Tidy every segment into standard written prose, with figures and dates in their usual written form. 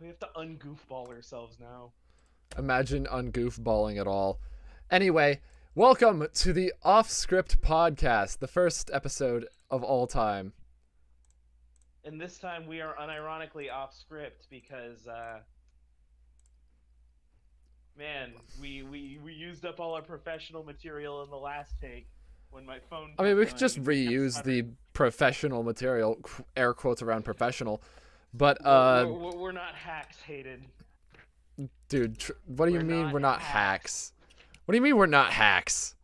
We have to ungoofball ourselves now. Imagine ungoofballing at all. Anyway, welcome to the Off Script Podcast, the first episode of all time. And this time we are unironically off script because, man, we used up all our professional material in the last take when my phone I mean, kept we could dying just and we kept reuse the stuttering. professional material, air quotes around professional. But, We're not hacks, Hayden. dude, what do you We're mean not we're not hacks? What do you mean we're not hacks?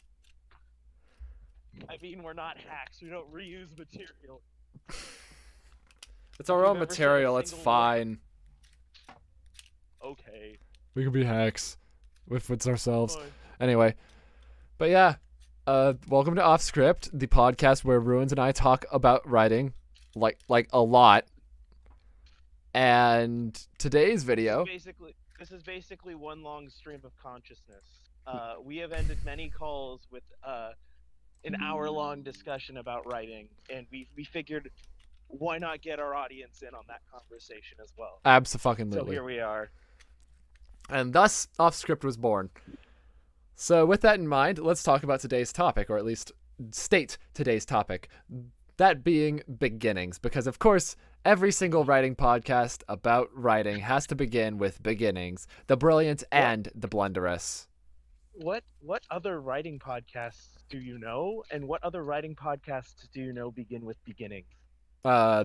I mean, we're not hacks. We don't reuse material. It's our If own you've ever said a material, it's single fine. Okay. We can be hacks if it's ourselves. Fine. Anyway, but yeah, welcome to Off Script, the podcast where Ruins and I talk about writing, like a lot. And today's video, This is basically one long stream of consciousness. We have ended many calls with an hour-long discussion about writing, and we figured why not get our audience in on that conversation as well. So abso-fucking-lutely. here we are. And thus, Off Script was born. So with that in mind, let's talk about today's topic, or at least state today's topic. That being beginnings, because of course, every single writing podcast about writing has to begin with beginnings, the brilliant and the blunderous. What other writing podcasts do you know, and what other writing podcasts do you know begin with beginnings? Uh,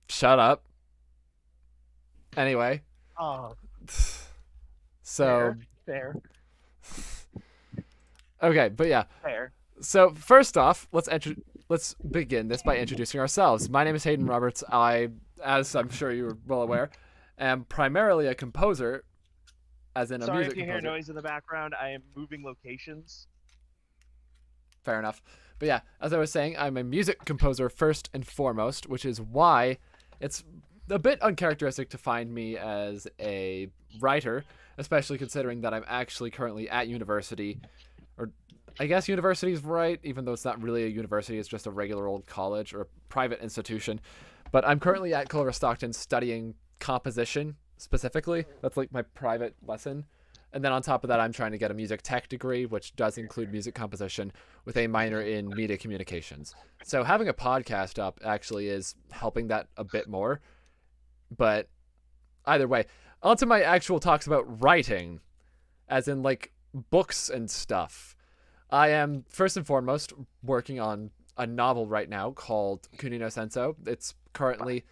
shut up. Anyway, Oh, so fair, okay, but yeah. fair. So first off, let's begin this by introducing ourselves. My name is Hayden Roberts. I, as I'm sure you're well aware, am primarily a composer, as in a Sorry music if you composer. hear noise in the background. I am moving locations. Fair enough. But yeah, as I was saying, I'm a music composer first and foremost, which is why it's a bit uncharacteristic to find me as a writer, especially considering that I'm actually currently at university. Or I guess university's right, even though it's not really a university, it's just a regular old college or a private institution. But I'm currently at Culver Stockton studying composition specifically. That's like my private lesson. And then on top of that, I'm trying to get a music tech degree, which does include music composition with a minor in media communications. So having a podcast up actually is helping that a bit more. But either way, onto my actual talks about writing, as in like books and stuff. I am first and foremost working on a novel right now called Kunino Senso. It's currently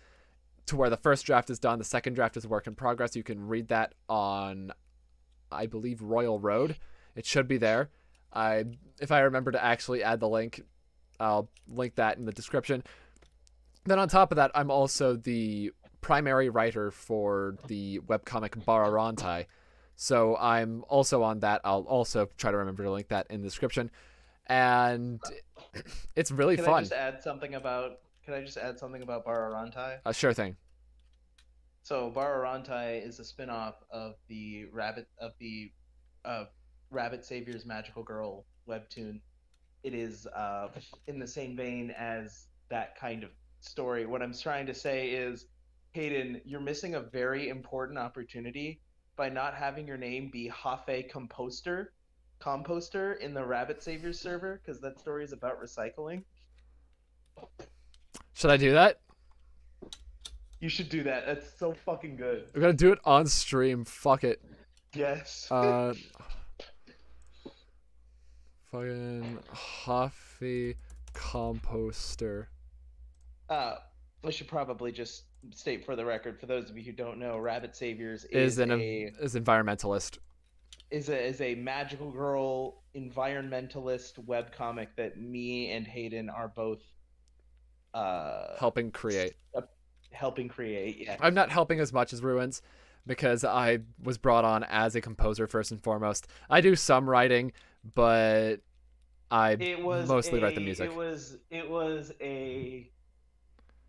to where the first draft is done. The second draft is a work in progress. You can read that on, I believe, Royal Road. It should be there. If I remember to actually add the link, I'll link that in the description. Then on top of that, I'm also the primary writer for the webcomic Bararantai. So I'm also on that. I'll also try to remember to link that in the description. And it's really Can fun. I just add something about? Can I just add something about Bararantai? Sure thing. So Bararantai is a spin-off of the Rabbit Savior's Magical Girl webtoon. It is in the same vein as that kind of story. What I'm trying to say is, Hayden, you're missing a very important opportunity by not having your name be Hafe Composter in the Rabbit Saviors server, because that story is about recycling. Should I do that? You should do that. That's so fucking good. We're gonna do it on stream. Fuck it. Yes. Fucking Huffy Composter. I should probably just state for the record, for those of you who don't know, Rabbit Saviors Is environmentalist. is a magical girl environmentalist webcomic that me and Hayden are both Helping create. helping create. Yeah. I'm not helping as much as Ruins because I was brought on as a composer first and foremost. I do some writing, but I mostly write the music. It was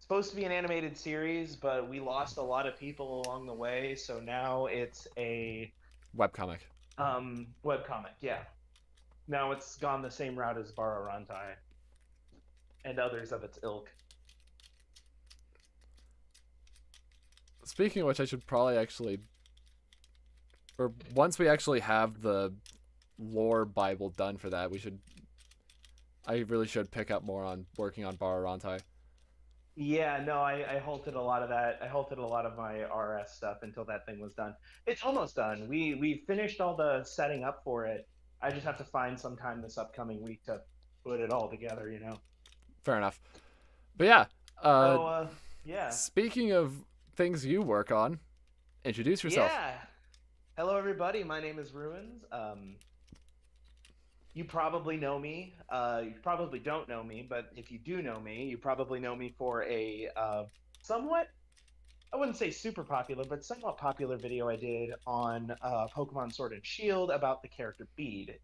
supposed to be an animated series, but we lost a lot of people along the way, so now it's a webcomic. Webcomic, yeah. Now it's gone the same route as Bararantai and others of its ilk. speaking of which, I should probably actually, or once we actually have the lore Bible done for that, I really should pick up more on working on Bararantai. Yeah, no, I halted a lot of that. I halted a lot of my RS stuff until that thing was done. It's almost done. We finished all the setting up for it. I just have to find some time this upcoming week to put it all together, you know. Fair enough. But yeah, So yeah. speaking of things you work on, introduce yourself. Yeah. Hello everybody. My name is Ruins. You probably know me. You probably don't know me, but if you do know me, you probably know me for a somewhat, I wouldn't say super popular, but somewhat popular video I did on Pokemon Sword and Shield about the character Bead.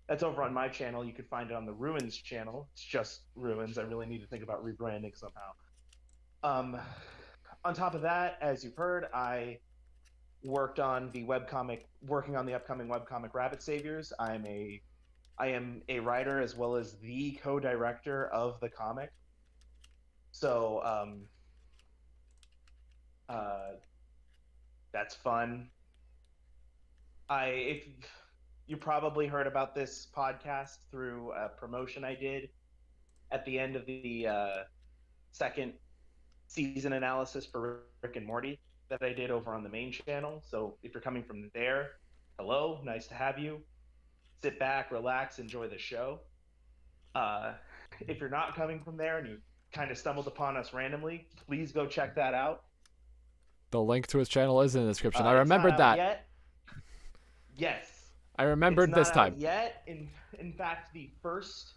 That's over on my channel. You could find it on the Ruins channel. It's just Ruins. I really need to think about rebranding somehow. On top of that, as you've heard, I working on the upcoming webcomic Rabbit Saviors. I am a writer as well as the co-director of the comic. So that's fun. If you probably heard about this podcast through a promotion I did at the end of the second season analysis for Rick and Morty that I did over on the main channel. So if you're coming from there, hello, nice to have you. Sit back, relax, enjoy the show. If you're not coming from there and you kind of stumbled upon us randomly, please go check that out. The link to his channel is in the description. I remembered that. Yet. Yes. I remembered this time. Not out yet. In fact, the first.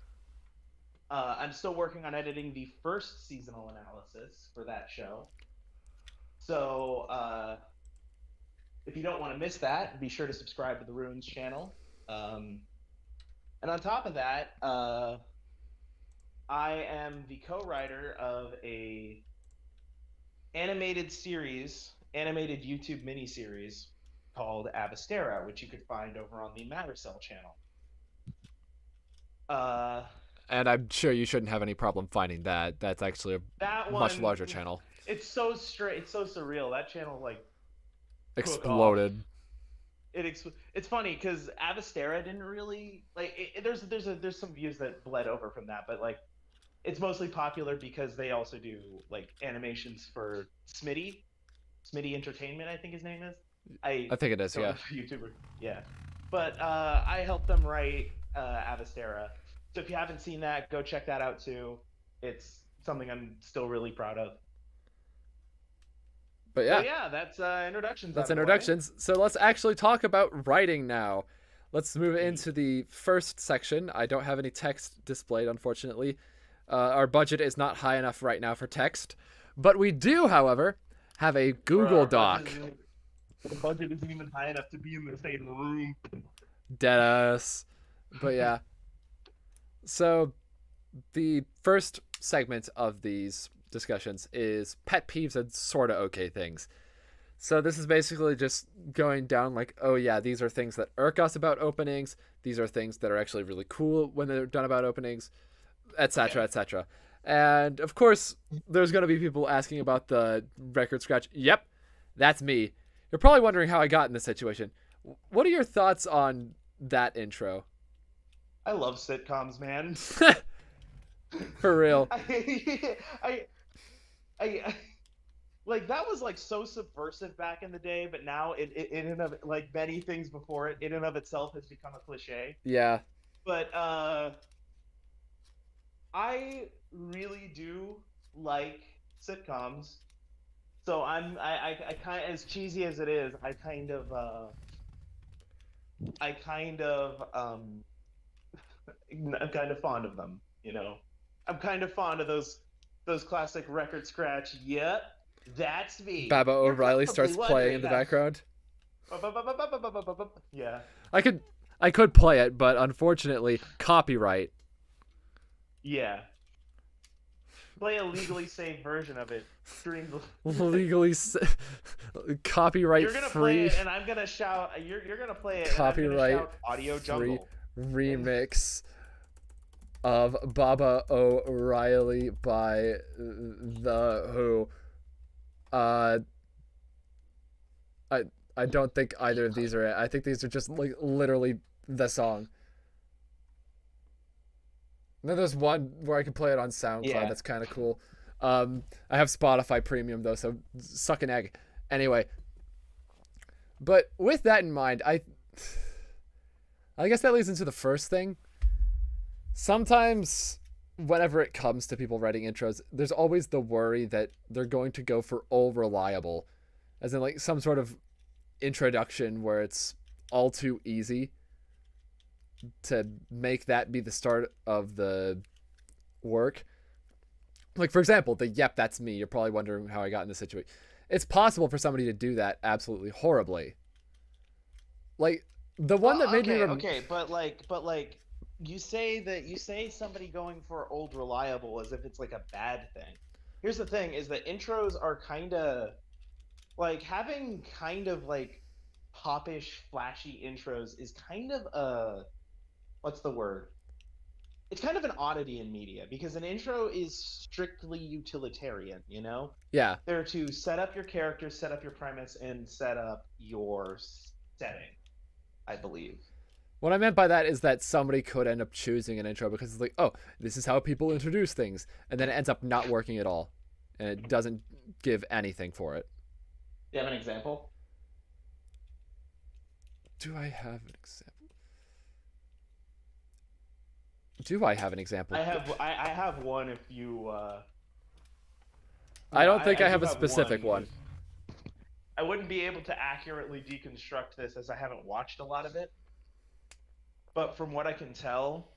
I'm still working on editing the first seasonal analysis for that show. So if you don't want to miss that, be sure to subscribe to the Ruins channel. And on top of that, I am the co-writer of a animated YouTube miniseries called Avastera, which you could find over on the Mattercell channel. And I'm sure you shouldn't have any problem finding that. That's actually a much larger channel. It's so straight. It's so surreal. That channel exploded. It's funny because Avastera didn't really there's some views that bled over from that, but it's mostly popular because they also do animations for Smitty Entertainment, I think his name is. I think it is, yeah. YouTuber, yeah. But I helped them write Avastera. So if you haven't seen that, go check that out too. It's something I'm still really proud of. But yeah. So yeah, that's introductions. That's introductions. So let's actually talk about writing now. Let's move into the first section. I don't have any text displayed, unfortunately. Our budget is not high enough right now for text. But we do, however, have a Google Doc. The budget isn't even high enough to be in the same room. Deadass. But yeah. So the first segment of these discussions is pet peeves and sorta okay things. So this is basically just going down oh yeah, these are things that irk us about openings. These are things that are actually really cool when they're done about openings, etc., etc. And of course, there's going to be people asking about the record scratch. Yep, that's me. You're probably wondering how I got in this situation. What are your thoughts on that intro? I love sitcoms, man. For real. I that was so subversive back in the day, but now it in and of many things before it in and of itself has become a cliche. Yeah. But I really do like sitcoms. So I kind of, as cheesy as it is, I'm kind of fond of them, you know. I'm kind of fond of those classic record scratch. Yep, that's me. Baba O'Reilly starts playing in the background. Yeah. I could play it, but unfortunately, copyright. Yeah. Play a legally saved version of it. Legally copyright you're gonna free. Play it and I'm gonna shout. You're gonna play it. Copyright and I'm gonna shout Audio Jungle remix of Baba O'Reilly by The Who. Uh, I I don't think either of these are it. I think these are just like literally the song. And then there's one where I can play it on SoundCloud. Yeah. That's kind of cool. I have Spotify Premium though, so suck an egg. Anyway, but with that in mind, I guess that leads into the first thing. Sometimes whenever it comes to people writing intros, there's always the worry that they're going to go for all reliable, as in like some sort of introduction where it's all too easy to make that be the start of the work. Like, for example, the "Yep, that's me." You're probably wondering how I got in this situation. It's possible for somebody to do that absolutely horribly. Like, the one Well, that made me okay, you say somebody going for old reliable as if it's like a bad thing. Here's the thing: is that intros are kind of like having kind of like popish, flashy intros is kind of a what's the word? It's kind of an oddity in media because an intro is strictly utilitarian. You know, yeah. they're to set up your character, set up your premise, and set up your setting. I believe. What I meant by that is that somebody could end up choosing an intro because it's like, oh, this is how people introduce things, and then it ends up not working at all, and it doesn't give anything for it. Do you have an example? Do I have an example? Do I have an example? I have one if you I don't think I I do have a have specific one. I wouldn't be able to accurately deconstruct this as I haven't watched a lot of it. But from what I can tell,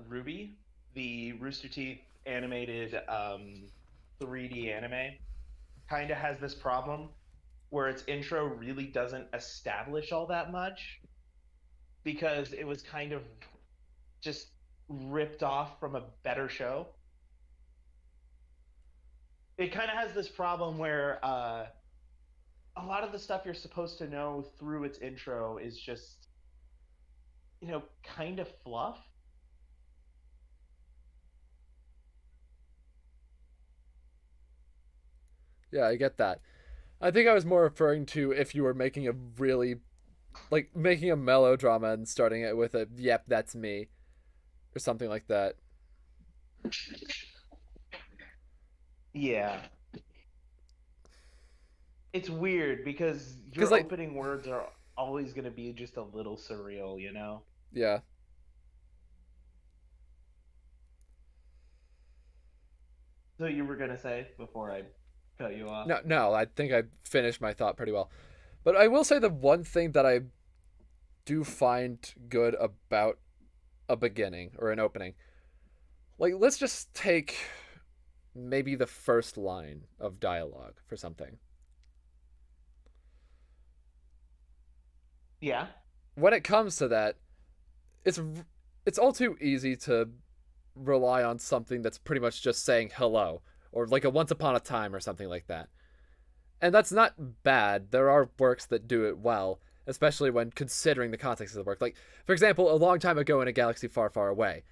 Ruby, the Rooster Teeth animated 3D anime, kind of has this problem where its intro really doesn't establish all that much because it was kind of just ripped off from a better show. It kind of has this problem where a lot of the stuff you're supposed to know through its intro is just, kind of fluff. Yeah, I get that. I think I was more referring to if you were making a really, like, making a melodrama and starting it with a, "Yep, that's me," or something like that. Yeah. It's weird because Because, your like, opening words are always going to be just a little surreal, you know? yeah. So you were going to say before I cut you off? No, no, I think I finished my thought pretty well. But I will say the one thing that I do find good about a beginning or an opening. Like, let's just take maybe the first line of dialogue for something. Yeah. When it comes to that, it's it's all too easy to rely on something that's pretty much just saying hello or like a once upon a time or something like that. And that's not bad. There are works that do it well, especially when considering the context of the work. Like, for example, a long time ago in a galaxy far, far away.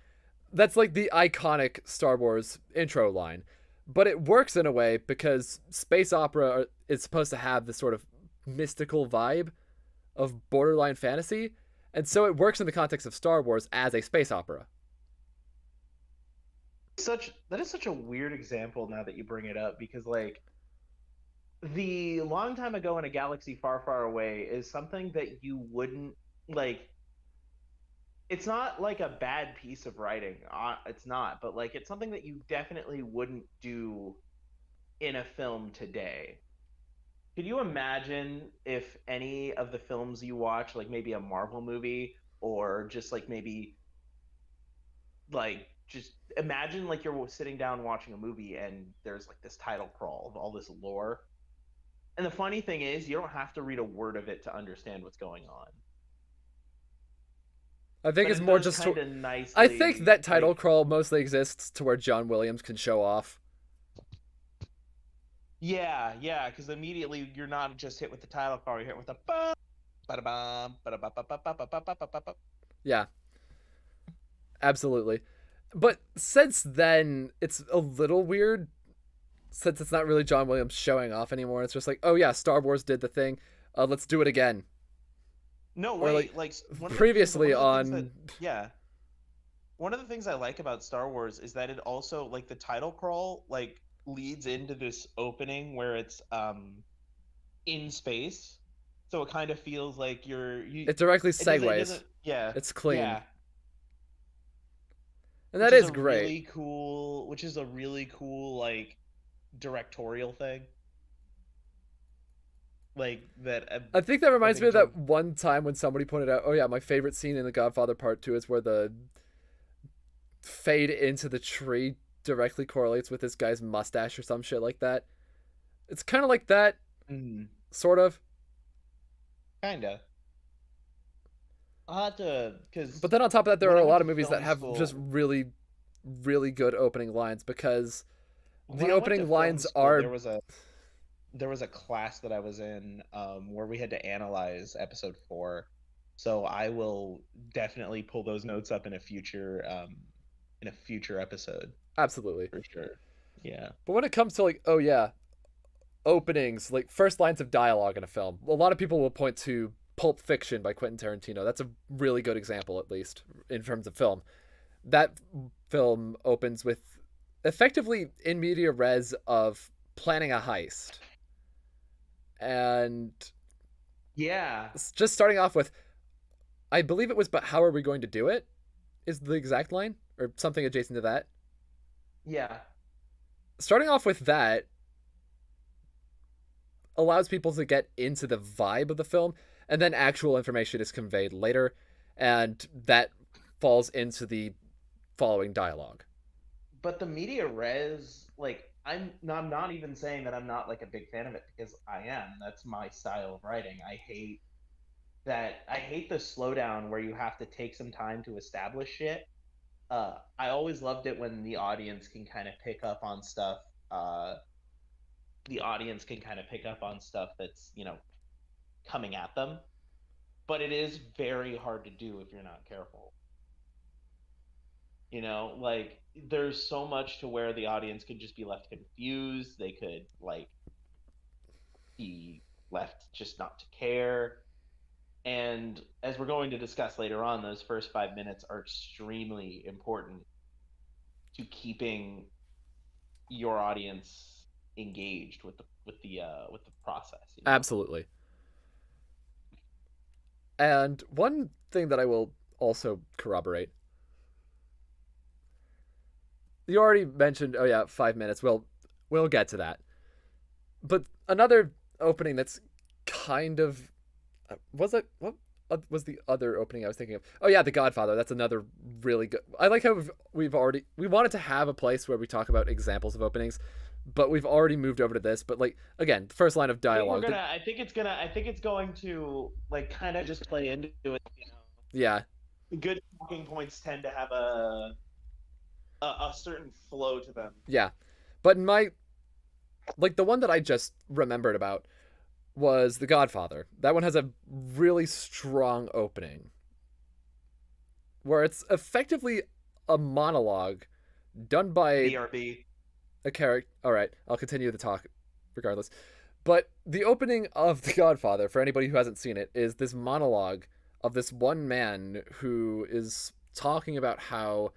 That's like the iconic Star Wars intro line. But it works in a way because space opera is supposed to have this sort of mystical vibe of borderline fantasy. And so it works in the context of Star Wars as a space opera. Such that is such a weird example now that you bring it up because like the long time ago in a galaxy far, far away is something that you wouldn't like. It's not like a bad piece of writing. It's not, but like it's something that you definitely wouldn't do in a film today. Could you imagine if any of the films you watch, like maybe a Marvel movie or just like maybe like just imagine like you're sitting down watching a movie and there's like this title crawl of all this lore. And the funny thing is, you don't have to read a word of it to understand what's going on. I think But it's it more does just. kind of I think nicely that title like crawl mostly exists to where John Williams can show off. yeah, yeah, because immediately you're not just hit with the title card, you're hit with the ba ba ba ba ba ba ba ba ba ba ba ba ba. Yeah, absolutely. But since then, it's a little weird since it's not really John Williams showing off anymore, it's just like, oh yeah, Star Wars did the thing, let's do it again. No, Or like wait, like previously one of the things that on. yeah, one of the things I like about Star Wars is that it also like the title crawl like leads into this opening where it's in space. So it kind of feels like It directly it segues. doesn't yeah. It's clean, Yeah. and that is great. Which is a really cool like directorial thing. Like that I think that I reminds me think of George that one time when somebody pointed out, oh yeah, my favorite scene in The Godfather Part 2 is where the fade into the tree directly correlates with this guy's mustache or some shit like that. It's kind of like that, mm, sort of. kinda. I'll have to But because then on top of that, there when are I a went lot to of movies that film have just school really, really good opening lines because when the I went to opening film lines school, are. there was a class that I was in where we had to analyze episode 4. So I will definitely pull those notes up in a future episode Absolutely. for sure. Yeah. But when it comes to like, oh yeah, openings, like first lines of dialogue in a film, a lot of people will point to Pulp Fiction by Quentin Tarantino. That's a really good example, at least in terms of film. That film opens with effectively in media res of planning a heist. And Yeah. just starting off with, I believe it was, but how are we going to do it? Is the exact line, or something adjacent to that. Yeah. Starting off with that allows people to get into the vibe of the film, and then actual information is conveyed later, and that falls into the following dialogue. But the media res, like I'm not even saying that I'm not like a big fan of it because I am. That's my style of writing. I hate the slowdown where you have to take some time to establish shit. I always loved it when the audience can kind of pick up on stuff. Uh, the audience can kind of pick up on stuff that's coming at them, but it is very hard to do if you're not careful. Like there's so much to where the audience could just be left confused. They could like be left just not to care. And as we're going to discuss later on, those first 5 minutes are extremely important to keeping your audience engaged with the process. Absolutely. And one thing that I will also corroborate. You already mentioned, oh yeah, 5 minutes. We'll get to that. But another opening that's kind of was it what was the other opening I was thinking of? Oh yeah, The Godfather. That's another really good. I like how we wanted to have a place where we talk about examples of openings, but we've already moved over to this. But like again, the first line of dialogue. I think it's going to like kind of just play into it. Yeah. Good talking points tend to have a certain flow to them. Yeah, but in my like the one that I just remembered about was The Godfather. That one has a really strong opening where it's effectively a monologue done by BRB. a character. All right, I'll continue the talk regardless. But the opening of The Godfather, for anybody who hasn't seen it, is this monologue of this one man who is talking about how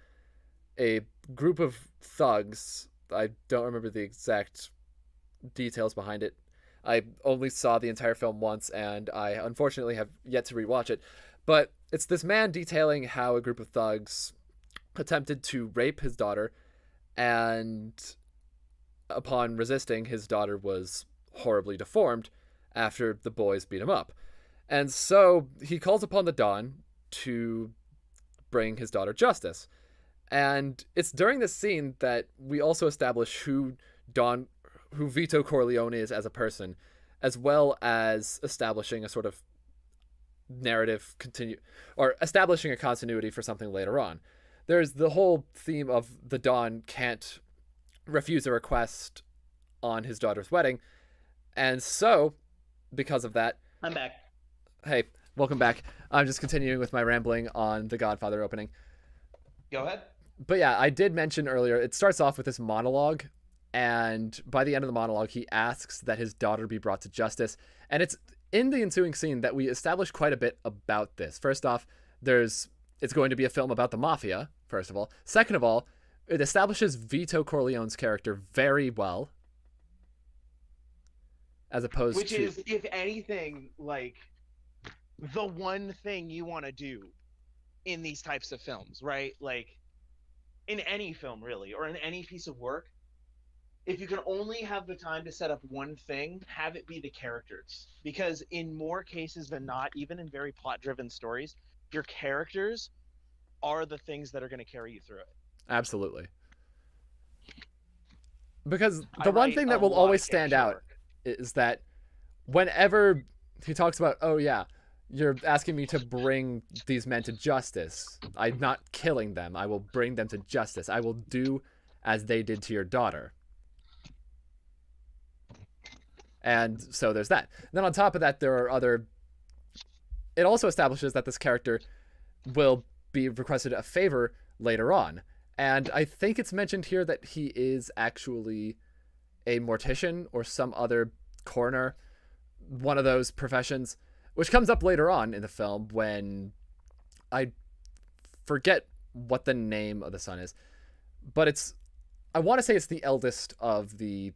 a group of thugs, I don't remember the exact details behind it. I only saw the entire film once, and I unfortunately have yet to rewatch it. But it's this man detailing how a group of thugs attempted to rape his daughter, and upon resisting, his daughter was horribly deformed after the boys beat him up. And so he calls upon the Don to bring his daughter justice. And it's during this scene that we also establish who Vito Corleone is as a person, as well as establishing a sort of narrative or establishing a continuity for something later on. There's the whole theme of the Don can't refuse a request on his daughter's wedding, and so because of that, I'm back. Hey, welcome back. I'm just continuing with my rambling on the Godfather opening. Go ahead. But yeah, I did mention earlier, it starts off with this monologue, And by the end of the monologue, he asks that his daughter be brought to justice. And it's in the ensuing scene that we establish quite a bit about this. First off, it's going to be a film about the mafia, first of all. Second of all, it establishes Vito Corleone's character very well. As opposed Which to... is, if anything, like, the one thing you want to do in these types of films, right? Like, in any film, really, or in any piece of work, if you can only have the time to set up one thing, have it be the characters. Because in more cases than not, even in very plot-driven stories, your characters are the things that are going to carry you through it. Absolutely. Because the one thing that will always stand out is that whenever he talks about, oh yeah, you're asking me to bring these men to justice. I'm not killing them. I will bring them to justice. I will do as they did to your daughter. And so there's that. And then on top of that, there are other... It also establishes that this character will be requested a favor later on. And I think it's mentioned here that he is actually a mortician or some other coroner, one of those professions, which comes up later on in the film when I forget what the name of the son is. But I want to say it's the eldest of the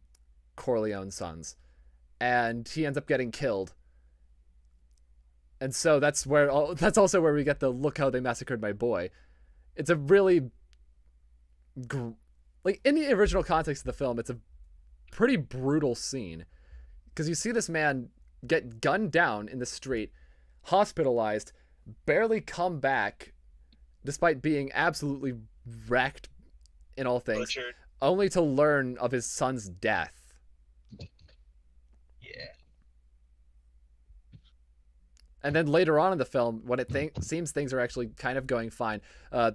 Corleone sons. And he ends up getting killed. And so that's also where we get the look how they massacred my boy. It's a really... like, in the original context of the film, it's a pretty brutal scene. Because you see this man get gunned down in the street, hospitalized, barely come back, despite being absolutely wrecked in all things, Butchered. Only to learn of his son's death. Yeah. And then later on in the film, when it seems things are actually kind of going fine.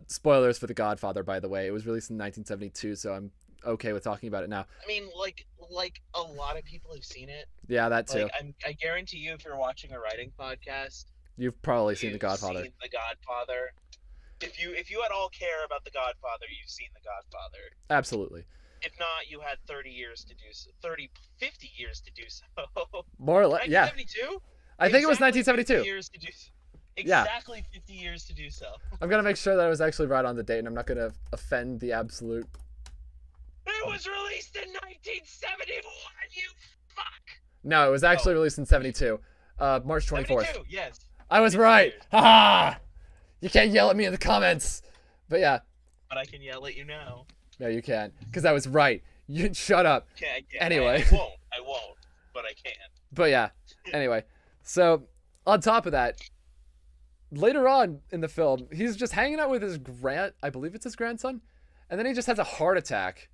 Spoilers for The Godfather, by the way. It was released in 1972, so I'm okay with talking about it now. I mean, like a lot of people have seen it. Yeah, that too. Like, I guarantee you, if you're watching a writing podcast, You've probably seen The Godfather. Seen The Godfather. If you at all care about The Godfather, you've seen The Godfather. Absolutely. If not, you had 30 years to do so. 50 years to do so. More or less, yeah. 1972? I think it was 1972. 50 years to do so. Exactly 50 years to do so. I'm going to make sure that I was actually right on the date, and I'm not going to offend the absolute... It was released in 1971, you fuck! No, it was actually released in 72. March 24th. 72, yes. I was right! Haha! You can't yell at me in the comments! But yeah. But I can yell at you now. No, you can't. Because I was right. You shut up. Okay, Anyway. I won't. But I can. But yeah. Anyway. So, on top of that, later on in the film, he's just hanging out with his I believe it's his grandson, and then he just has a heart attack.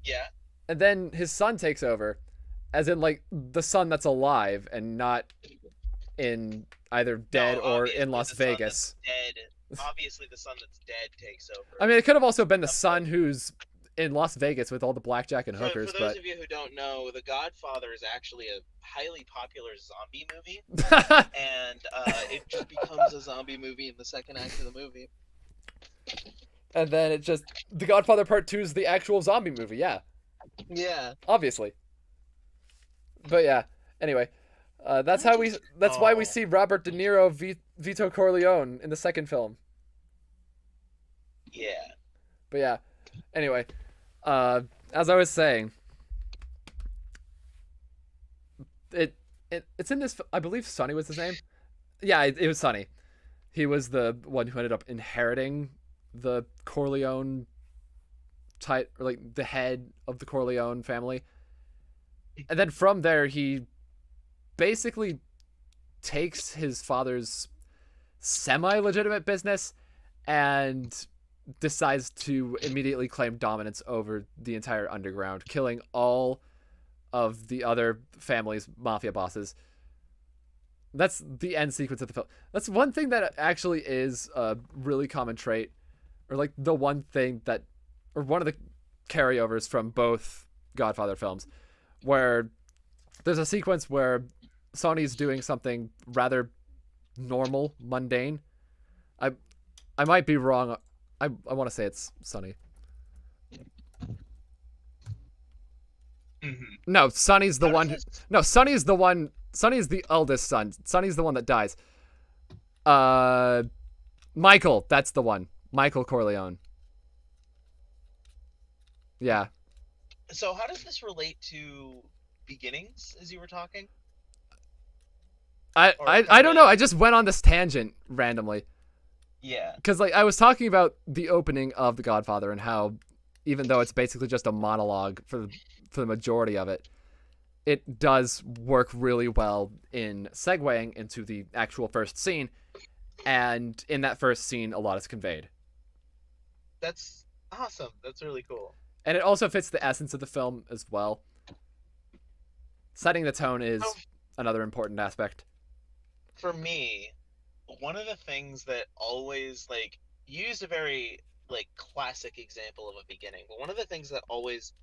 Yeah. And then his son takes over, as in, like, the son that's alive and not in either dead or in Las Vegas. Dead. Obviously, the son that's dead takes over. I mean, it could have also been the son who's in Las Vegas with all the blackjack and hookers. For those of you who don't know, The Godfather is actually a highly popular zombie movie, and it just becomes a zombie movie in the second act of the movie. And then The Godfather Part 2 is the actual zombie movie, yeah. Yeah. Obviously. But yeah, anyway. That's why we see Robert De Niro Vito Corleone in the second film. Yeah. But yeah, anyway, as I was saying, it's in this. I believe Sonny was his name. Yeah, it was Sonny. He was the one who ended up inheriting the Corleone type, or like the head of the Corleone family, and then from there he basically takes his father's semi-legitimate business and decides to immediately claim dominance over the entire underground, killing all of the other family's mafia bosses. That's the end sequence of the film. That's one thing that actually is a really common trait, or like the one thing that, or one of the carryovers from both Godfather films, where there's a sequence where Sonny's doing something rather normal, mundane. I might be wrong. I want to say it's Sunny. Mm-hmm. No, Sunny's the How one. does this- No, Sunny's the one. Sunny's the eldest son. Sunny's the one that dies. Michael, that's the one. Michael Corleone. Yeah. So how does this relate to beginnings, as you were talking? Or I don't know. I just went on this tangent randomly. Yeah. Because like I was talking about the opening of The Godfather and how, even though it's basically just a monologue for the majority of it, it does work really well in segueing into the actual first scene, and in that first scene, a lot is conveyed, That's awesome. That's really cool. and it also fits the essence of the film as well. Setting the tone is Oh. another important aspect. For me, one of the things that always like you used a very like classic example of a beginning, but one of the things that always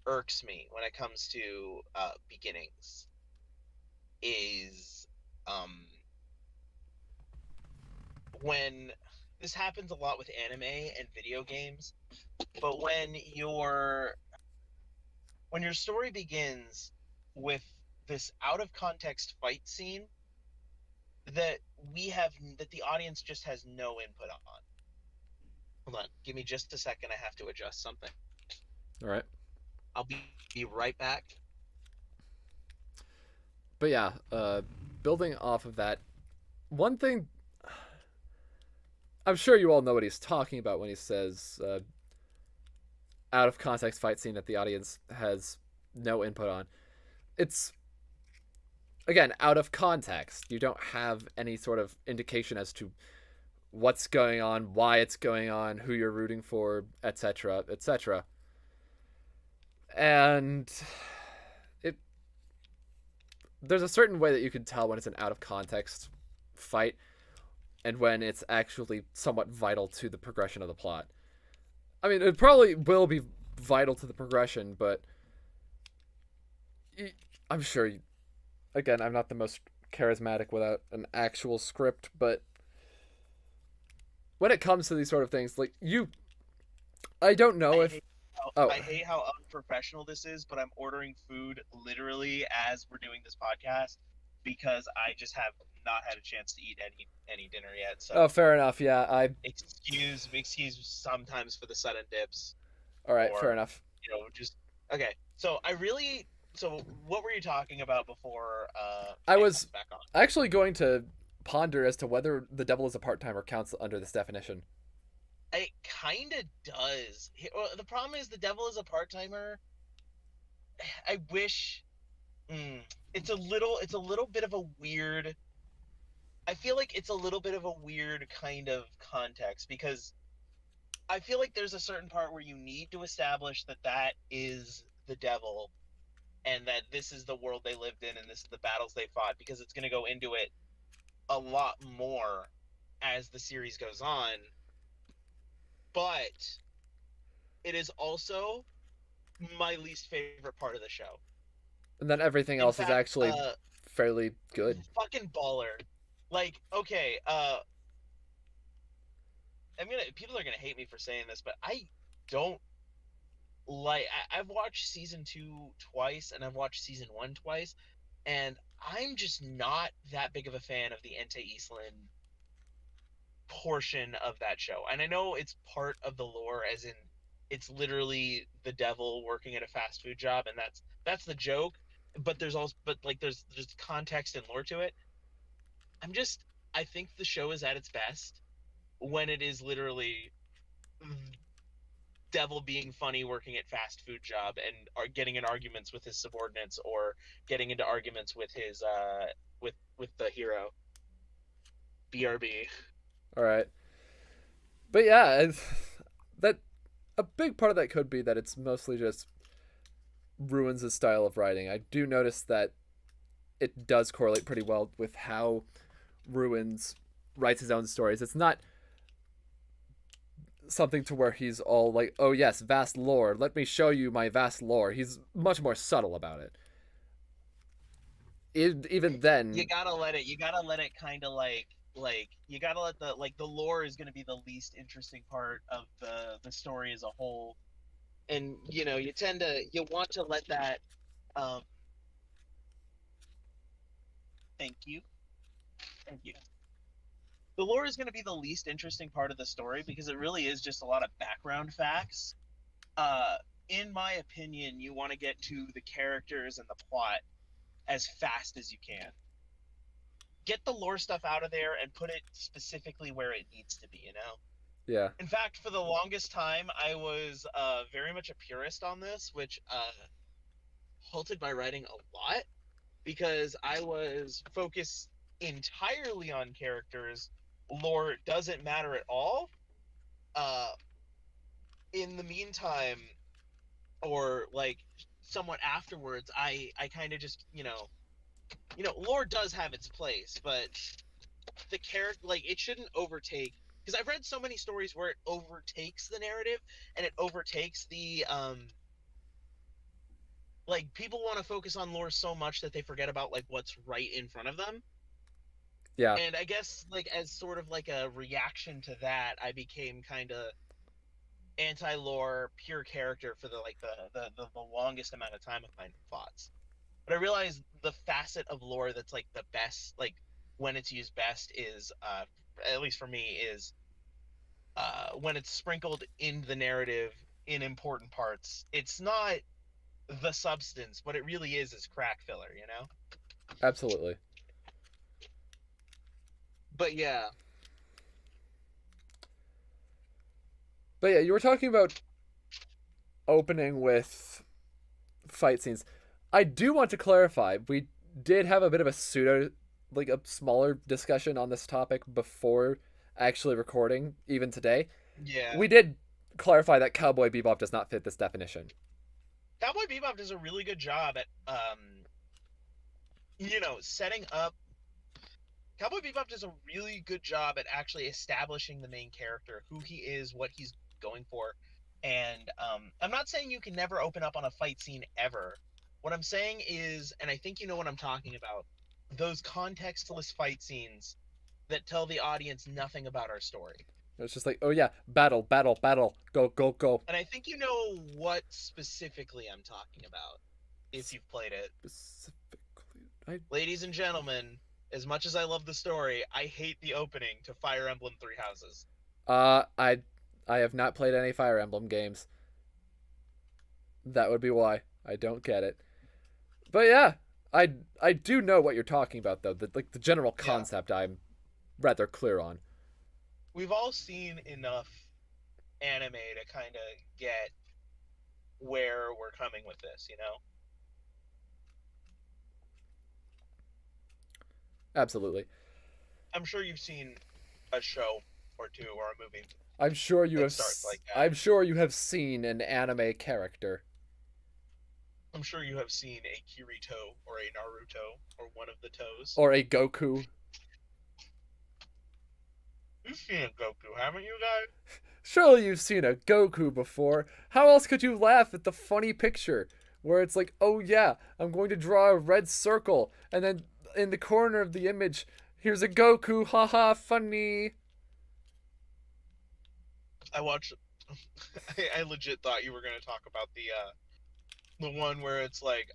irks me when it comes to beginnings is when this happens a lot with anime and video games, but when your story begins with this out of context fight scene that the audience just has no input on. Hold on, give me just a second. I have to adjust something. All right. I'll be right back. But yeah, building off of that, one thing I'm sure you all know what he's talking about when he says out of context fight scene that the audience has no input on. It's, again, out of context. You don't have any sort of indication as to what's going on, why it's going on, who you're rooting for, etc., etc. And there's a certain way that you can tell when it's an out of context fight and when it's actually somewhat vital to the progression of the plot. I mean, it probably will be vital to the progression, but I'm sure, again, I'm not the most charismatic without an actual script, but when it comes to these sort of things, like, I don't know if... I hate how unprofessional this is, but I'm ordering food literally as we're doing this podcast because I just have not had a chance to eat any dinner yet. So fair enough. Yeah, excuse sometimes for the sudden dips. All right, fair enough. Just okay. So what were you talking about before? I was back on? actually going to ponder as to whether the devil is a part-timer counts under this definition. It kind of does. The problem is the devil is a part-timer. I wish it's a little bit of a weird. I feel like it's a little bit of a weird kind of context because I feel like there's a certain part where you need to establish that is the devil and that this is the world they lived in and this is the battles they fought, because it's going to go into it a lot more as the series goes on. But it is also my least favorite part of the show. And then everything else is actually fairly good. Fucking baller. Like, okay, people are gonna hate me for saying this, but I don't like. I've watched season 2 twice, and I've watched season 1 twice, and I'm just not that big of a fan of the Ente Eastland portion of that show. And I know it's part of the lore, as in it's literally the devil working at a fast food job, and that's the joke. But there's context and lore to it. I think the show is at its best when it is literally devil being funny working at fast food job and are getting in arguments with his subordinates or getting into arguments with his with the hero. BRB. All right. But yeah, that a big part of that could be that it's mostly just Ruins' style of writing. I do notice that it does correlate pretty well with how Ruins writes his own stories. It's not something to where he's all like, oh yes, vast lore, let me show you my vast lore. He's much more subtle about it. Even then, you gotta let it kind of like Like you gotta let the lore is gonna be the least interesting part of the story as a whole, and you want to let that. Um, thank you, thank you. The lore is gonna be the least interesting part of the story because it really is just a lot of background facts. Uh, in my opinion, you want to get to the characters and the plot as fast as you can. Get the lore stuff out of there and put it specifically where it needs to be. Yeah. In fact, for the longest time, I was very much a purist on this, which halted my writing a lot because I was focused entirely on characters. Lore doesn't matter at all. Uh, in the meantime, or like somewhat afterwards, I kind of just lore does have its place, but the character, like, it shouldn't overtake, because I've read so many stories where it overtakes the narrative and it overtakes the like people want to focus on lore so much that they forget about like what's right in front of them. Yeah. And I guess like as sort of like a reaction to that, I became kind of anti-lore, pure character for the longest amount of time with my thoughts. But I realized the facet of lore that's like the best, like when it's used best, is at least for me, is when it's sprinkled in the narrative in important parts. It's not the substance, but it really is crack filler. Absolutely. But yeah, But yeah, you were talking about opening with fight scenes. I do want to clarify, we did have a bit of a like a smaller discussion on this topic before actually recording, even today. yeah. We did clarify that Cowboy Bebop does not fit this definition. Cowboy Bebop does a really good job at setting up. Cowboy Bebop does a really good job at actually establishing the main character, who he is, what he's going for. And I'm not saying you can never open up on a fight scene ever. What I'm saying is, and I think you know what I'm talking about, those contextless fight scenes that tell the audience nothing about our story. It's just like, oh yeah, battle, battle, battle, go, go, go. And I think you know what specifically I'm talking about if you've played it. Specifically, Ladies and gentlemen, as much as I love the story, I hate the opening to Fire Emblem Three Houses. I have not played any Fire Emblem games. That would be why I don't get it. But yeah, I do know what you're talking about though. The general concept I'm rather clear on. We've all seen enough anime to kind of get where we're coming with this. Absolutely. I'm sure you've seen a show or two or a movie. I'm sure you that have. starts like that. I'm sure you have seen an anime character. I'm sure you have seen a Kirito or a Naruto or one of the toes. Or a Goku. You've seen a Goku, haven't you guys? Surely you've seen a Goku before. How else could you laugh at the funny picture where it's like, oh yeah, I'm going to draw a red circle, and then in the corner of the image, here's a Goku, haha, funny. I watched. I legit thought you were gonna talk about the one where it's like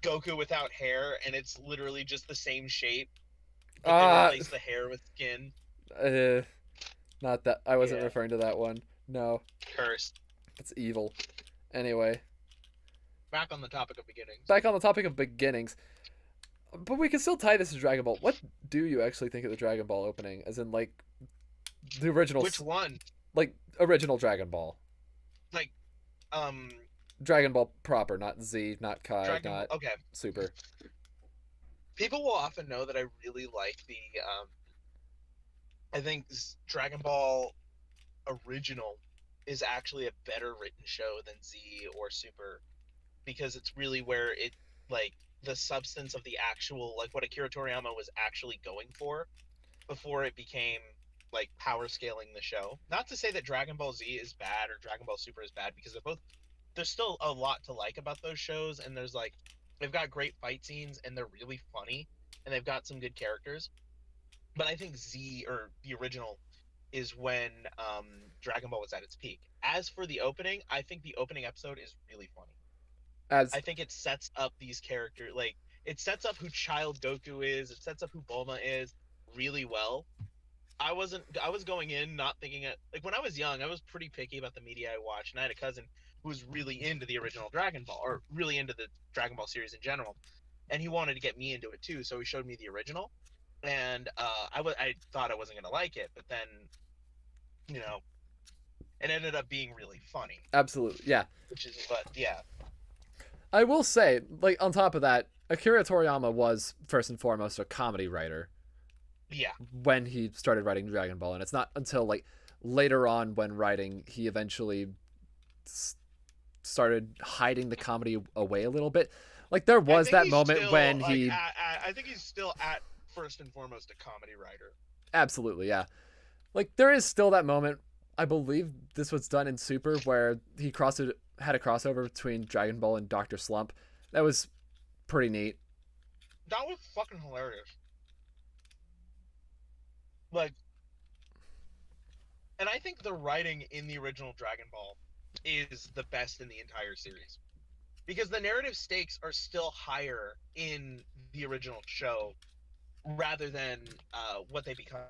Goku without hair, and it's literally just the same shape, but they replace the hair with skin. Not that. I wasn't referring to that one. No. Cursed. It's evil. Anyway. Back on the topic of beginnings. But we can still tie this to Dragon Ball. What do you actually think of the Dragon Ball opening? As in, like, the original... Which one? Like, original Dragon Ball. Like, Dragon Ball proper, not Z, not Kai, not Super. People will often know that I really like I think Dragon Ball original is actually a better written show than Z or Super, because it's really where it, like, the substance of the actual, like, what Akira Toriyama was actually going for before it became, like, power scaling the show. Not to say that Dragon Ball Z is bad or Dragon Ball Super is bad, because they're both there's still a lot to like about those shows, and there's like they've got great fight scenes and they're really funny and they've got some good characters. But I think Z, or the original, is when Dragon Ball was at its peak. As for the opening, I think the opening episode is really funny. As I think it sets up these characters, like it sets up who Child Goku is, it sets up who Bulma is really well. I was going in not thinking it, like when I was young, I was pretty picky about the media I watched, and I had a cousin who was really into the original Dragon Ball, or really into the Dragon Ball series in general, and he wanted to get me into it too, so he showed me the original, and I thought I wasn't gonna like it, but then you know it ended up being really funny, absolutely, yeah. which is but yeah. I will say, like on top of that, Akira Toriyama was first and foremost a comedy writer. Yeah. When he started writing Dragon Ball, and it's not until like later on when writing he eventually started hiding the comedy away a little bit. Like there was that moment still, when like, he I think he's still at first and foremost a comedy writer. absolutely, yeah. Like there is still that moment. I believe this was done in Super where he had a crossover between Dragon Ball and Dr. Slump. That was pretty neat. That was fucking hilarious. Like, and I think the writing in the original Dragon Ball is the best in the entire series, because the narrative stakes are still higher in the original show rather than what they become.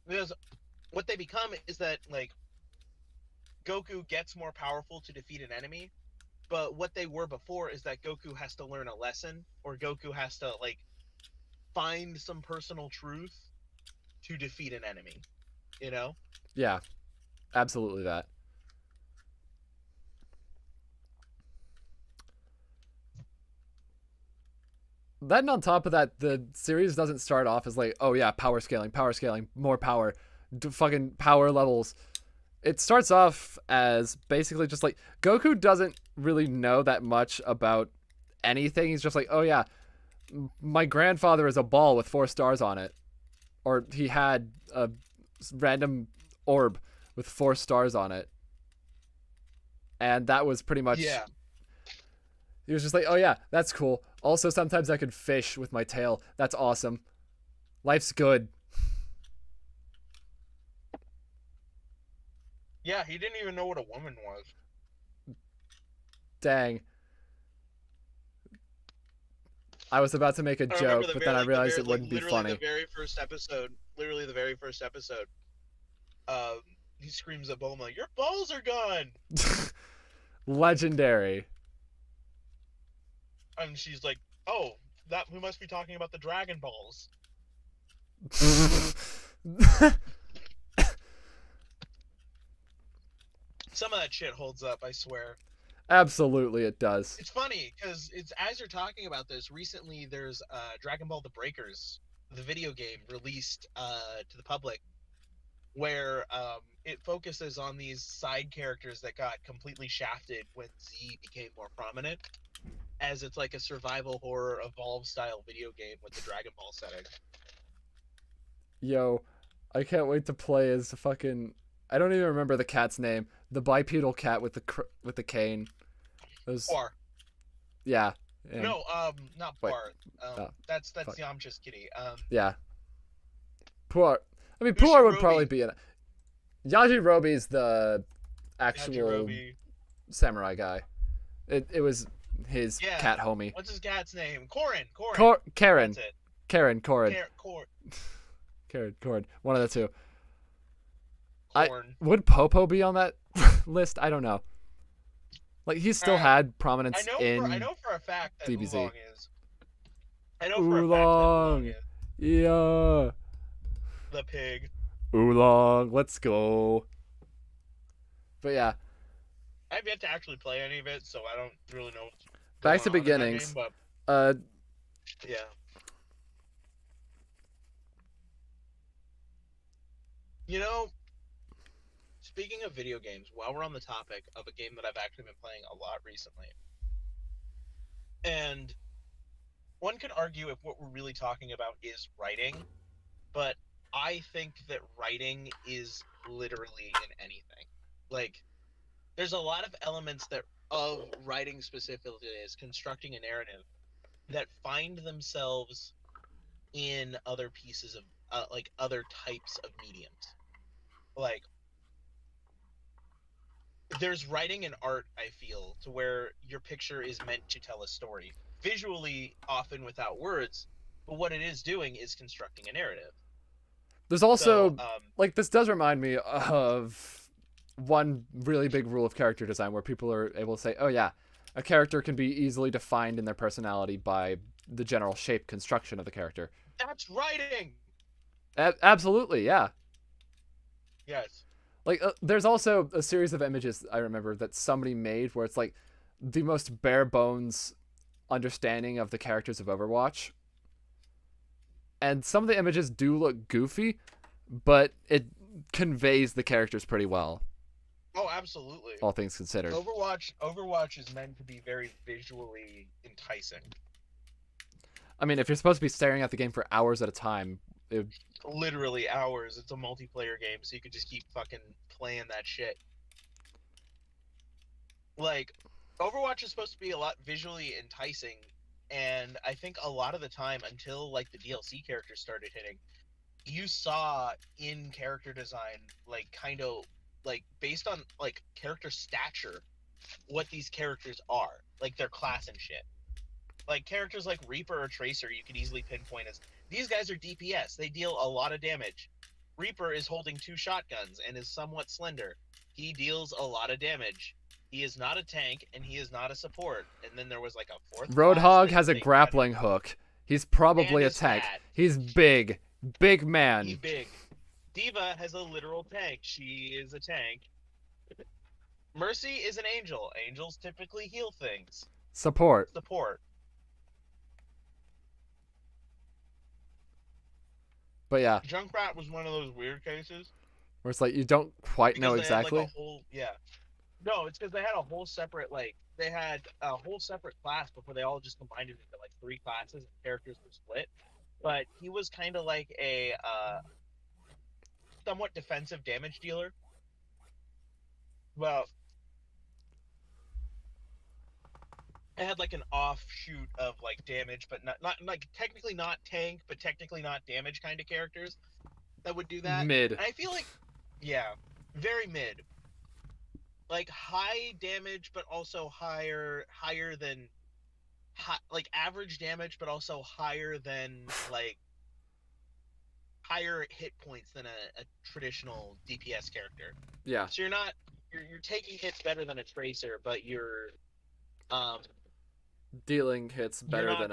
Because what they become is that, like, Goku gets more powerful to defeat an enemy, but what they were before is that Goku has to learn a lesson, or Goku has to, like, find some personal truth to defeat an enemy, you know? Yeah, absolutely that. Then on top of that, the series doesn't start off as like, oh yeah, power scaling, more power, fucking power levels. It starts off as basically just like Goku doesn't really know that much about anything. He's just like, oh yeah, my grandfather is a ball with 4 stars on it, or he had a random orb with 4 stars on it, and that was pretty much. Yeah. He was just like, oh yeah, that's cool. Also, sometimes I could fish with my tail. That's awesome. Life's good. Yeah, he didn't even know what a woman was. Dang. I was about to make a joke, but then I realized it wouldn't be funny. Literally the very first episode, he screams at Bulma, "Your balls are gone!" Legendary. And she's like, "Oh, we must be talking about the Dragon Balls." Some of that shit holds up, I swear. Absolutely, it does. It's funny because it's as you're talking about this. Recently, there's Dragon Ball: The Breakers, the video game released to the public, where it focuses on these side characters that got completely shafted when Z became more prominent, as it's like a survival horror Evolve style video game with the Dragon Ball setting. Yo, I can't wait to play as the fucking. I don't even remember the cat's name. The bipedal cat with the cane. Those. Bar. Yeah. No, not wait, Bar. That's Yamcha's kitty. Yeah. Puar. I mean, Puar would probably be in it. Yajirobe's the actual samurai guy. It was his cat homie. What's his cat's name? Korin. Karen. That's it. Korin. Korin. One of the two. Would Popo be on that list? I don't know. Like he still had prominence in. I know for a fact that DBZ. Oolong is. I know for a fact that Oolong is. Yeah. The pig. Oolong, let's go. But yeah. I've yet to actually play any of it, so I don't really know. Back to beginnings. Game, but... Yeah. You know, speaking of video games, while we're on the topic of a game that I've actually been playing a lot recently, and one could argue if what we're really talking about is writing, but I think that writing is literally in anything. Like, there's a lot of elements that of writing specifically is constructing a narrative that find themselves in other pieces of like other types of mediums. Like there's writing and art, I feel, to where your picture is meant to tell a story visually, often without words, but what it is doing is constructing a narrative. There's So also like this does remind me of one really big rule of character design where people are able to say, "Oh yeah, a character can be easily defined in their personality by the general shape construction of the character." that's writing. Absolutely, yeah. Yes. Like there's also a series of images I remember that somebody made where it's like the most bare bones understanding of the characters of Overwatch. And some of the images do look goofy, but it conveys the characters pretty well, Oh, absolutely. all things considered. Overwatch is meant to be very visually enticing. I mean, if you're supposed to be staring at the game for hours at a time, Literally hours. It's a multiplayer game, so you could just keep fucking playing that shit. Like, Overwatch is supposed to be a lot visually enticing, and I think a lot of the time, until like the DLC characters started hitting, you saw in character design, like kind of like based on like character stature, what these characters are, like their class and shit. Like characters like Reaper or Tracer, you could easily pinpoint as these guys are DPS. They deal a lot of damage. Reaper is holding 2 shotguns and is somewhat slender. He deals a lot of damage. He is not a tank and he is not a support. And then there was like a fourth. Roadhog has a grappling hook. He's probably a tank. Fat. He's big. Big man. He's big. Diva has a literal tank. She is a tank. Mercy is an angel. Angels typically heal things. Support. But yeah. Junkrat was one of those weird cases. Where it's like you don't quite know exactly. Like yeah. No, it's because they had a whole separate class before they all just combined it into like 3 classes and characters were split. But he was kind of like a somewhat defensive damage dealer. Well, it had like an offshoot of like damage, but not like technically not tank, but technically not damage kind of characters that would do that. Mid. And I feel like, yeah, very mid. Like high damage, but also higher than like average damage, but also higher than like higher hit points than a traditional DPS character. Yeah. So you're taking hits better than a Tracer, but you're dealing hits better than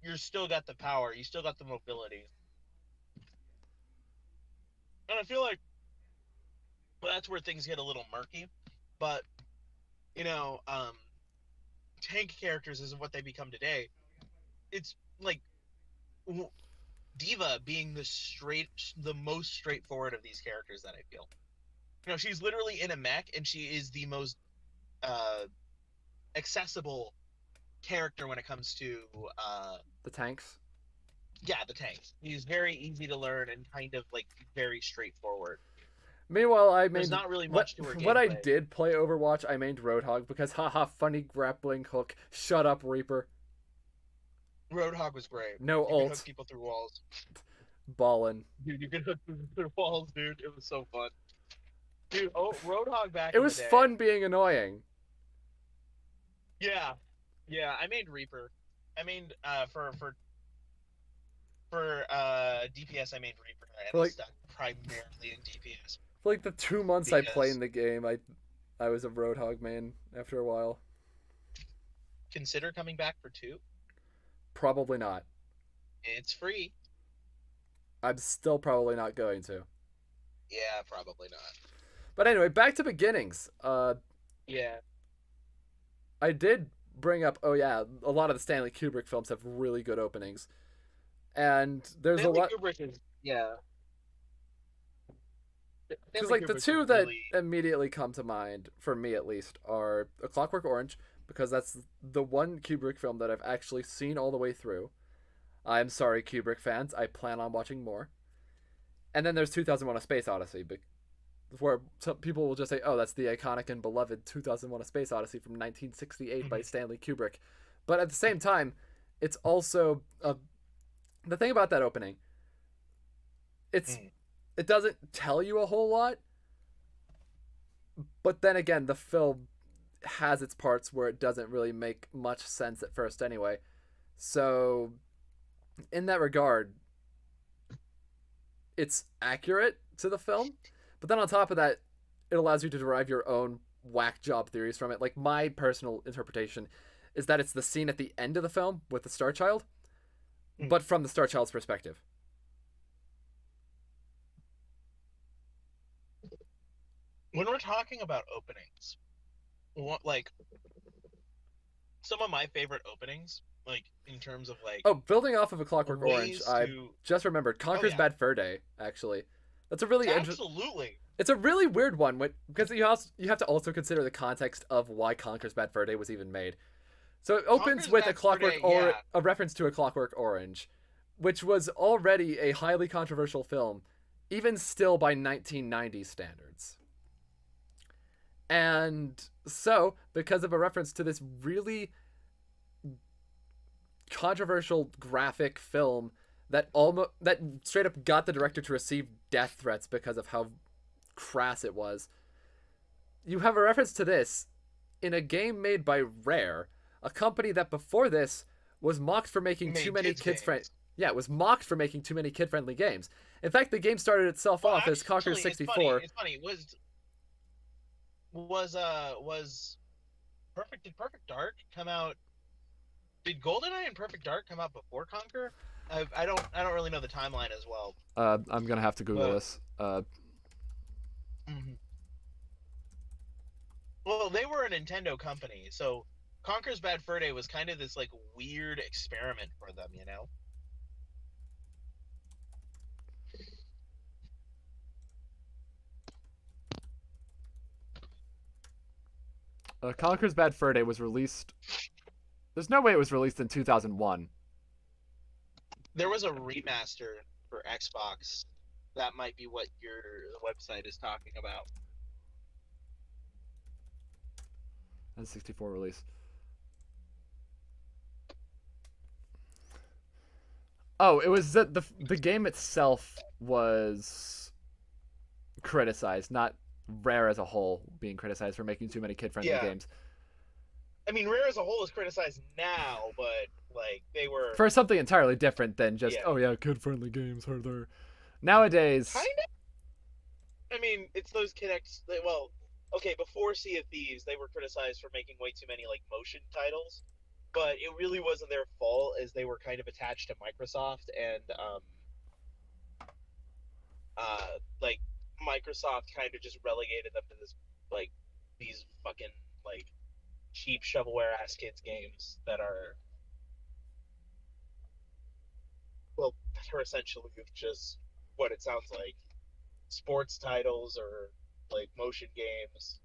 you're still got the power, you still got the mobility, and I feel like that's where things get a little murky. But tank characters is what they become today. It's like Diva being the most straightforward of these characters that I feel. She's literally in a mech and she is the most accessible character when it comes to the tanks. Yeah, the tanks. He's very easy to learn and kind of like very straightforward. Meanwhile, there's not really much to her gameplay. When I did play Overwatch, I mained Roadhog because haha, funny grappling hook. Shut up, Reaper. Roadhog was great. No you ult. Could hook people through walls. Ballin'. Dude, you could hook people through walls, dude. It was so fun. Dude, Roadhog back It was fun being annoying. Yeah. Yeah, I made Reaper. I mean, for DPS, I made Reaper. And I stuck primarily in DPS. For like the 2 months I played in the game, I was a Roadhog main after a while. Consider coming back for 2? Probably not. It's free. I'm still probably not going to. Yeah, probably not. But anyway, back to beginnings. Yeah. I did bring up, a lot of the Stanley Kubrick films have really good openings. And there's Stanley a lot... Kubrick is, yeah. Because like the two that immediately come to mind, for me at least, are A Clockwork Orange, because that's the one Kubrick film that I've actually seen all the way through. I'm sorry, Kubrick fans. I plan on watching more. And then there's 2001: A Space Odyssey, where some people will just say, "Oh, that's the iconic and beloved 2001: A Space Odyssey from 1968 by Stanley Kubrick," but at the same time, it's also the thing about that opening. It doesn't tell you a whole lot, but then again, the film has its parts where it doesn't really make much sense at first anyway. So, in that regard, it's accurate to the film. But then on top of that, it allows you to derive your own whack job theories from it. Like, my personal interpretation is that it's the scene at the end of the film with the Star Child, but from the Star Child's perspective. When we're talking about openings, like some of my favorite openings, like in terms of like building off of A Clockwork Orange, I just remembered Conker's Bad Fur Day. Actually, that's a really absolutely. It's a really weird one because you have to also consider the context of why Conker's Bad Fur Day was even made. So it opens with a reference to A Clockwork Orange, which was already a highly controversial film, even still by 1990 standards. And so, because of a reference to this really controversial graphic film that straight up got the director to receive death threats because of how crass it was, you have a reference to this in a game made by Rare, a company that before this was mocked for making too many kids-friendly. Yeah, it was mocked for making too many kid-friendly games. In fact, the game started itself off as Conker 64. It's funny. Was Perfect Dark come out? Did GoldenEye and Perfect Dark come out before Conker? I don't really know the timeline as well. I'm gonna have to Google this. Well, they were a Nintendo company, so Conker's Bad Fur Day was kind of this like weird experiment for them, you know. Conker's Bad Fur Day was released. There's no way it was released in 2001. There was a remaster for Xbox. That might be what your website is talking about. That's 64 release. Oh, it was that the game itself was criticized, not Rare as a whole being criticized for making too many kid-friendly games. I mean, Rare as a whole is criticized now, but like they were for something entirely different than just kid-friendly games are there. Nowadays, kind of. I mean, it's those Kinect. Well, okay, before Sea of Thieves, they were criticized for making way too many like motion titles, but it really wasn't their fault, as they were kind of attached to Microsoft, and like Microsoft kind of just relegated them to this like these fucking like cheap shovelware ass kids games that are essentially just what it sounds like, sports titles or like motion games,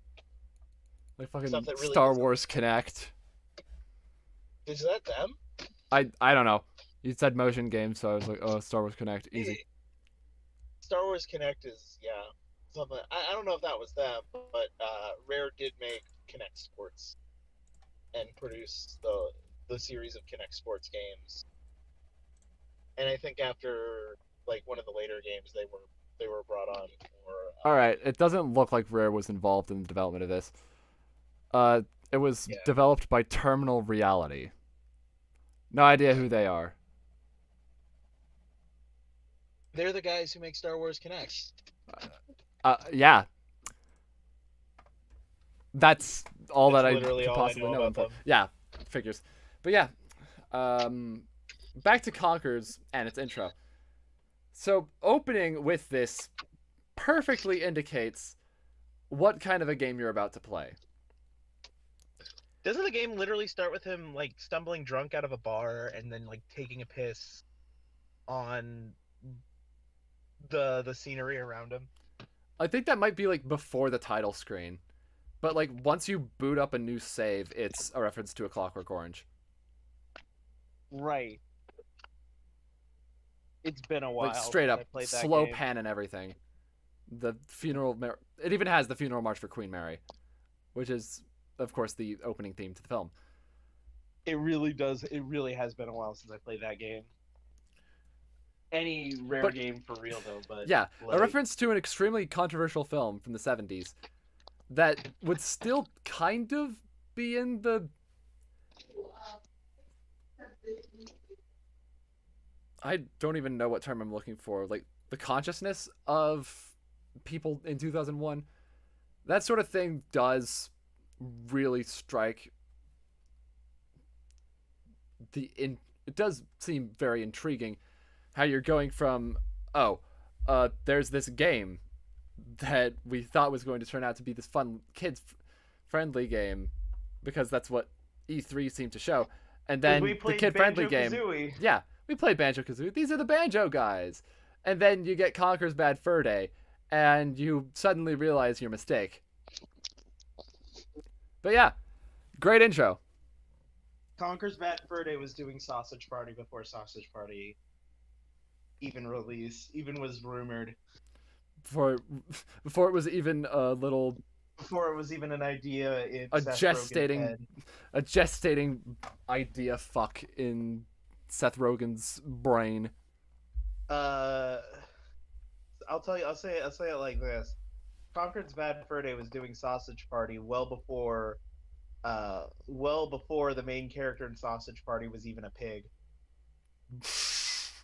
like fucking really Star Wars Kinect. Is that them? I don't know. You said motion games, so I was like, oh, Star Wars Kinect, easy. Star Wars Kinect is something. I don't know if that was them, but Rare did make Kinect Sports and produce the series of Kinect Sports games. And I think after like one of the later games, they were brought on for. All right, it doesn't look like Rare was involved in the development of this. It was developed by Terminal Reality. No idea who they are. They're the guys who make Star Wars Kinect. Yeah. That's all that I could all possibly I know know about them. Yeah, figures. But yeah, back to Conker's and its intro. So opening with this perfectly indicates what kind of a game you're about to play. Doesn't the game literally start with him like stumbling drunk out of a bar and then like taking a piss on the scenery around him? I think that might be like before the title screen. But like once you boot up a new save, it's a reference to A Clockwork Orange. Right. It's been a while. Like straight up slow pan and everything. The funeral. It even has the funeral march for Queen Mary, which is, of course, the opening theme to the film. It really does. It really has been a while since I played that game. Any rare But game for real though, but yeah, a like reference to an extremely controversial film from the 70s that would still kind of be in the. I don't even know what term I'm looking for. Like the consciousness of people in 2001. That sort of thing does really strike it does seem very intriguing how you're going from there's this game that we thought was going to turn out to be this fun kids friendly game because that's what E3 seemed to show, and then we the played kid friendly game. Banjo-Kazooie. Yeah, we played Banjo-Kazooie. These are the banjo guys. And then you get Conker's Bad Fur Day and you suddenly realize your mistake. But yeah, great intro. Conker's Bad Fur Day was doing Sausage Party before Sausage Party even was rumored. Before it was even a little Before it was even an idea in a Seth gestating Rogen's head. a gestating idea fuck in Seth Rogen's brain. I'll say it like this. Conker's Bad Fur Day was doing Sausage Party well before the main character in Sausage Party was even a pig.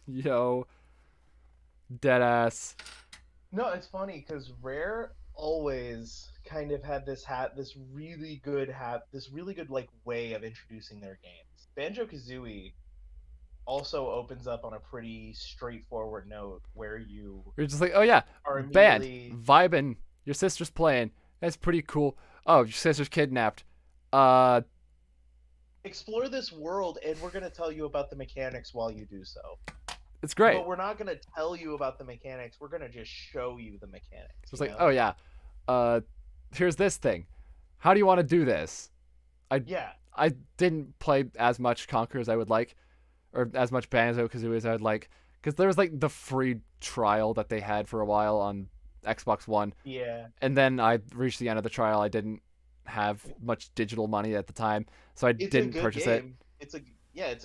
Yo, dead ass. No, it's funny because Rare always kind of had this really good like way of introducing their games. Banjo-Kazooie also opens up on a pretty straightforward note where you're just like, oh yeah, band vibing, your sister's playing, that's pretty cool. Oh, your sister's kidnapped. Explore this world, and we're gonna tell you about the mechanics while you do so. It's great. But we're not gonna tell you about the mechanics. We're gonna just show you the mechanics. It's like, oh yeah, here's this thing. How do you want to do this? I didn't play as much Conker as I would like, or as much Banjo-Kazooie as I would like, because there was like the free trial that they had for a while on Xbox One. Yeah. And then I reached the end of the trial. I didn't have much digital money at the time, so I didn't purchase it. It's a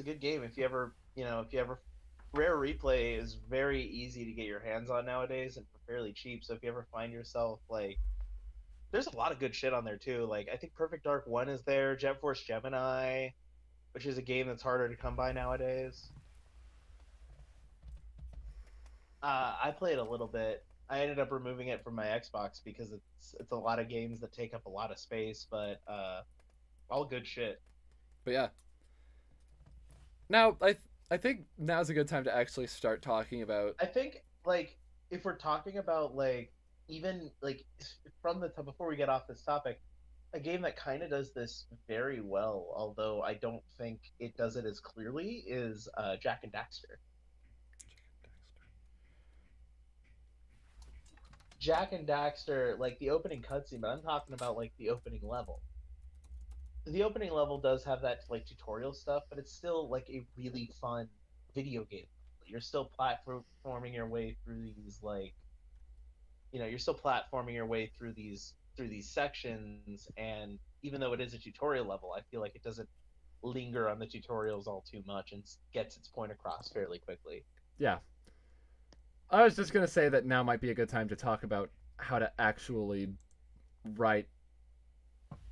good game. If you ever Rare Replay is very easy to get your hands on nowadays and fairly cheap. So if you ever find yourself like, there's a lot of good shit on there too. Like I think Perfect Dark 1 is there, Jet Force Gemini, which is a game that's harder to come by nowadays. I played a little bit. I ended up removing it from my Xbox because it's a lot of games that take up a lot of space, but all good shit. But yeah. Now I think now's a good time to actually start talking about. I think like if we're talking about like even like from the before we get off this topic, a game that kind of does this very well, although I don't think it does it as clearly, is Jak and Daxter. Jak and Daxter, like the opening cutscene, but I'm talking about like the opening level. The opening level does have that like tutorial stuff, but it's still like a really fun video game. You're still platforming your way through these sections, and even though it is a tutorial level, I feel like it doesn't linger on the tutorials all too much and gets its point across fairly quickly. Yeah. I was just going to say that now might be a good time to talk about how to actually write,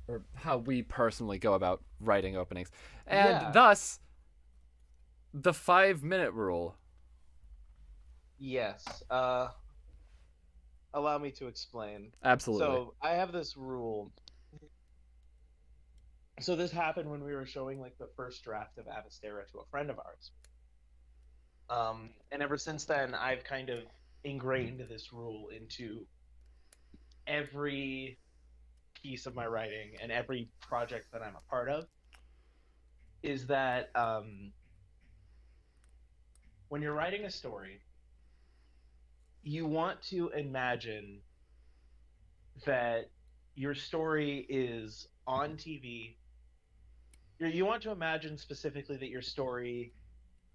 or how we personally go about writing openings. And thus, the 5-minute rule. Yes. Allow me to explain. Absolutely. So I have this rule. So this happened when we were showing like the first draft of Avastera to a friend of ours. And ever since then, I've kind of ingrained this rule into every piece of my writing and every project that I'm a part of, is that when you're writing a story, you want to imagine that your story is on TV. You want to imagine specifically that your story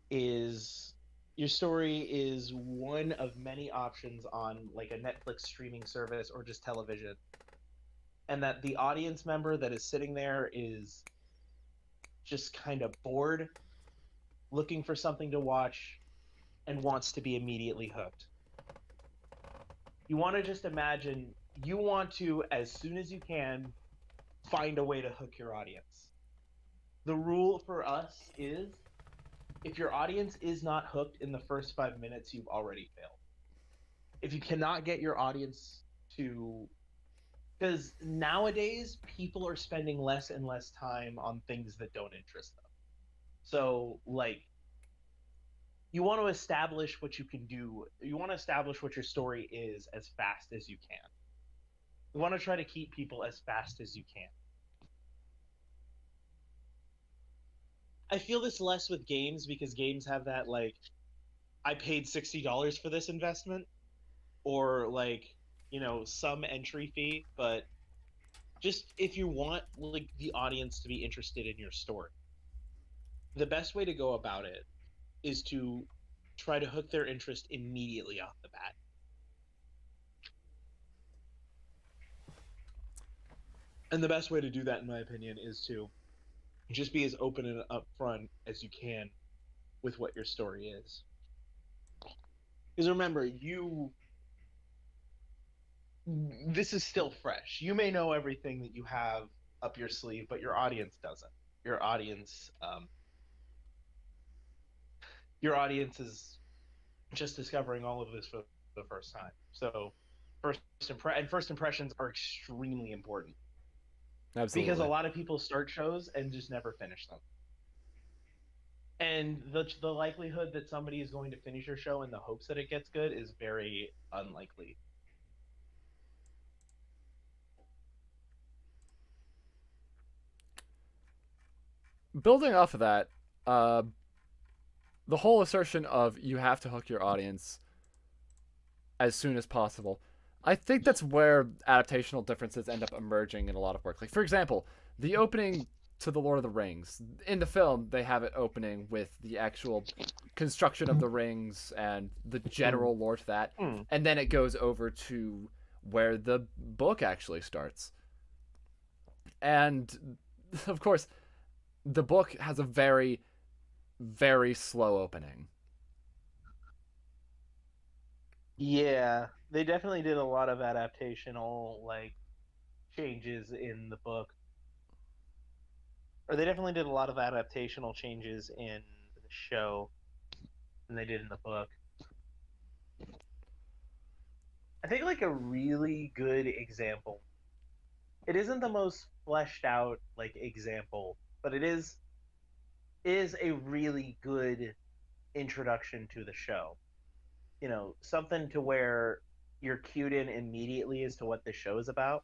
is your story is one of many options on like a Netflix streaming service or just television, and that the audience member that is sitting there is just kind of bored, looking for something to watch, and wants to be immediately hooked. You want to just imagine you want to, as soon as you can, find a way to hook your audience. The rule for us is if your audience is not hooked in the first 5 minutes, you've already failed. If you cannot get your audience to, because nowadays people are spending less and less time on things that don't interest them. So, like, you want to establish what you can do. You want to establish what your story is as fast as you can. You want to try to keep people as fast as you can. I feel this less with games because games have that, like, I paid $60 for this investment, or like, some entry fee. But just if you want like the audience to be interested in your story, the best way to go about it is to try to hook their interest immediately off the bat. And the best way to do that, in my opinion, is to just be as open and upfront as you can with what your story is. Because remember, this is still fresh. You may know everything that you have up your sleeve, but your audience doesn't. Your audience, your audience is just discovering all of this for the first time. So, first impressions are extremely important because a Absolutely. lot of people start shows and just never finish them. And the likelihood that somebody is going to finish your show in the hopes that it gets good is very unlikely. Building off of that, uh, the whole assertion of you have to hook your audience as soon as possible. I think that's where adaptational differences end up emerging in a lot of work. Like, for example, the opening to The Lord of the Rings. In the film, they have it opening with the actual construction of the rings and the general lore to that. And then it goes over to where the book actually starts. And, of course, the book has a very, very slow opening. Yeah, they definitely did a lot of adaptational like changes in the book, or they definitely did a lot of adaptational changes in the show than they did in the book. I think like a really good example. It isn't the most fleshed out like example, but it is a really good introduction to the show. Something to where you're cued in immediately as to what the show is about.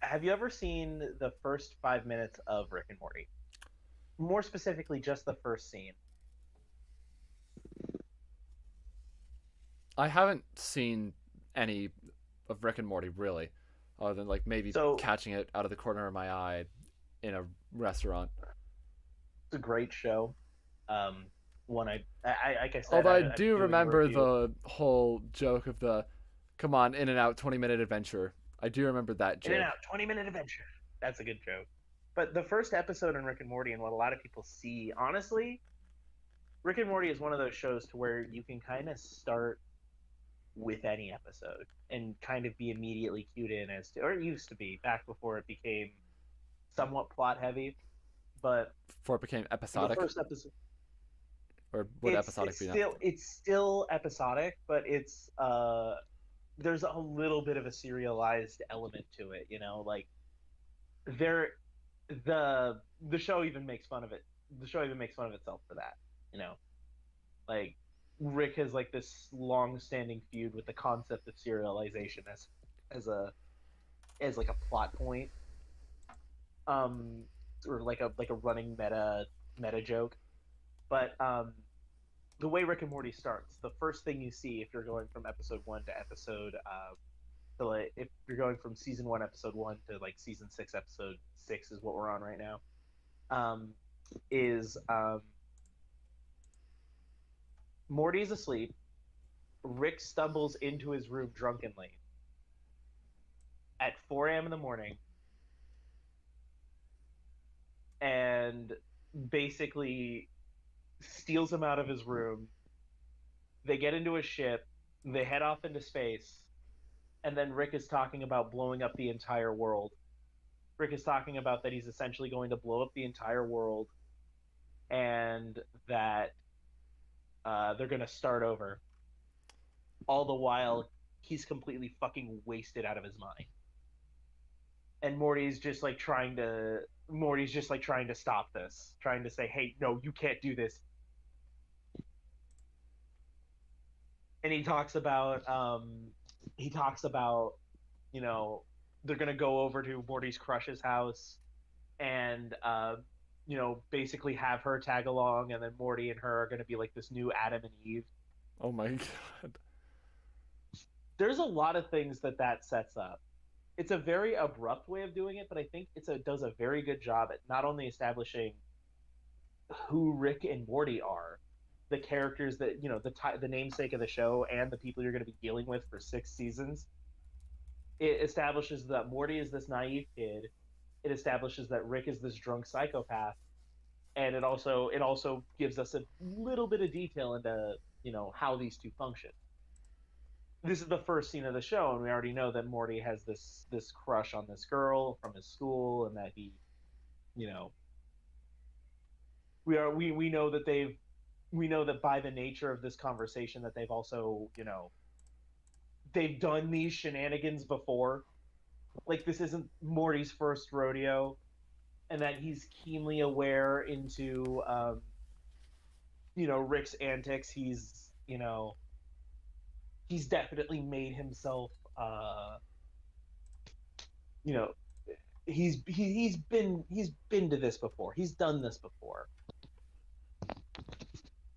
Have you ever seen the first 5 minutes of Rick and Morty? More specifically, just the first scene. I haven't seen any of Rick and Morty really, other than like maybe So catching it out of the corner of my eye in a restaurant. it's a great show. Um, One I like I said, Although I I'm do doing a remember review. the whole joke of the come on, in and out 20-minute adventure. I do remember that In and joke. out, 20-minute adventure. That's a good joke. But the first episode in Rick and Morty, and what a lot of people see, honestly, Rick and Morty is one of those shows to where you can kind of start with any episode and kind of be immediately cued in as to, or it used to be back before it became somewhat plot heavy. But Before it became the episodic, first episode, or would it's episodic it's be now? still it's still episodic, but it's there's a little bit of a serialized element to it. Like there the show even makes fun of it. The show even makes fun of itself for that. You know, like Rick has like this long-standing feud with the concept of serialization as a as like a plot point, um, or like a running meta joke. But the way Rick and Morty starts, the first thing you see if you're going from episode one to episode to like if you're going from season one episode one to like season six episode six is what we're on right now, is Morty's asleep. Rick stumbles into his room drunkenly at 4 a.m. in the morning and basically steals him out of his room. They get into a ship, they head off into space, and then Rick is talking about blowing up the entire world. Rick is talking about that he's essentially going to blow up the entire world and that they're going to start over. All the while, he's completely fucking wasted out of his mind. And Morty's just like trying to stop this, trying to say, "Hey, no, you can't do this." And he talks about, you know, they're gonna go over to Morty's crush's house and basically have her tag along, and then Morty and her are gonna be like this new Adam and Eve. Oh my god. There's a lot of things that sets up. It's a very abrupt way of doing it, but I think it does a very good job at not only establishing who Rick and Morty are, the characters that the namesake of the show, and the people you're going to be dealing with for 6 seasons. It establishes that Morty is this naive kid. It establishes that Rick is this drunk psychopath, and it also gives us a little bit of detail into how these two function. This is the first scene of the show, and we already know that Morty has this crush on this girl from his school, and that he, you know, we know that we know that by the nature of this conversation that they've also, they've done these shenanigans before. Like, this isn't Morty's first rodeo, and that he's keenly aware into Rick's antics. He's definitely made himself you know he's been to this before. He's done this before.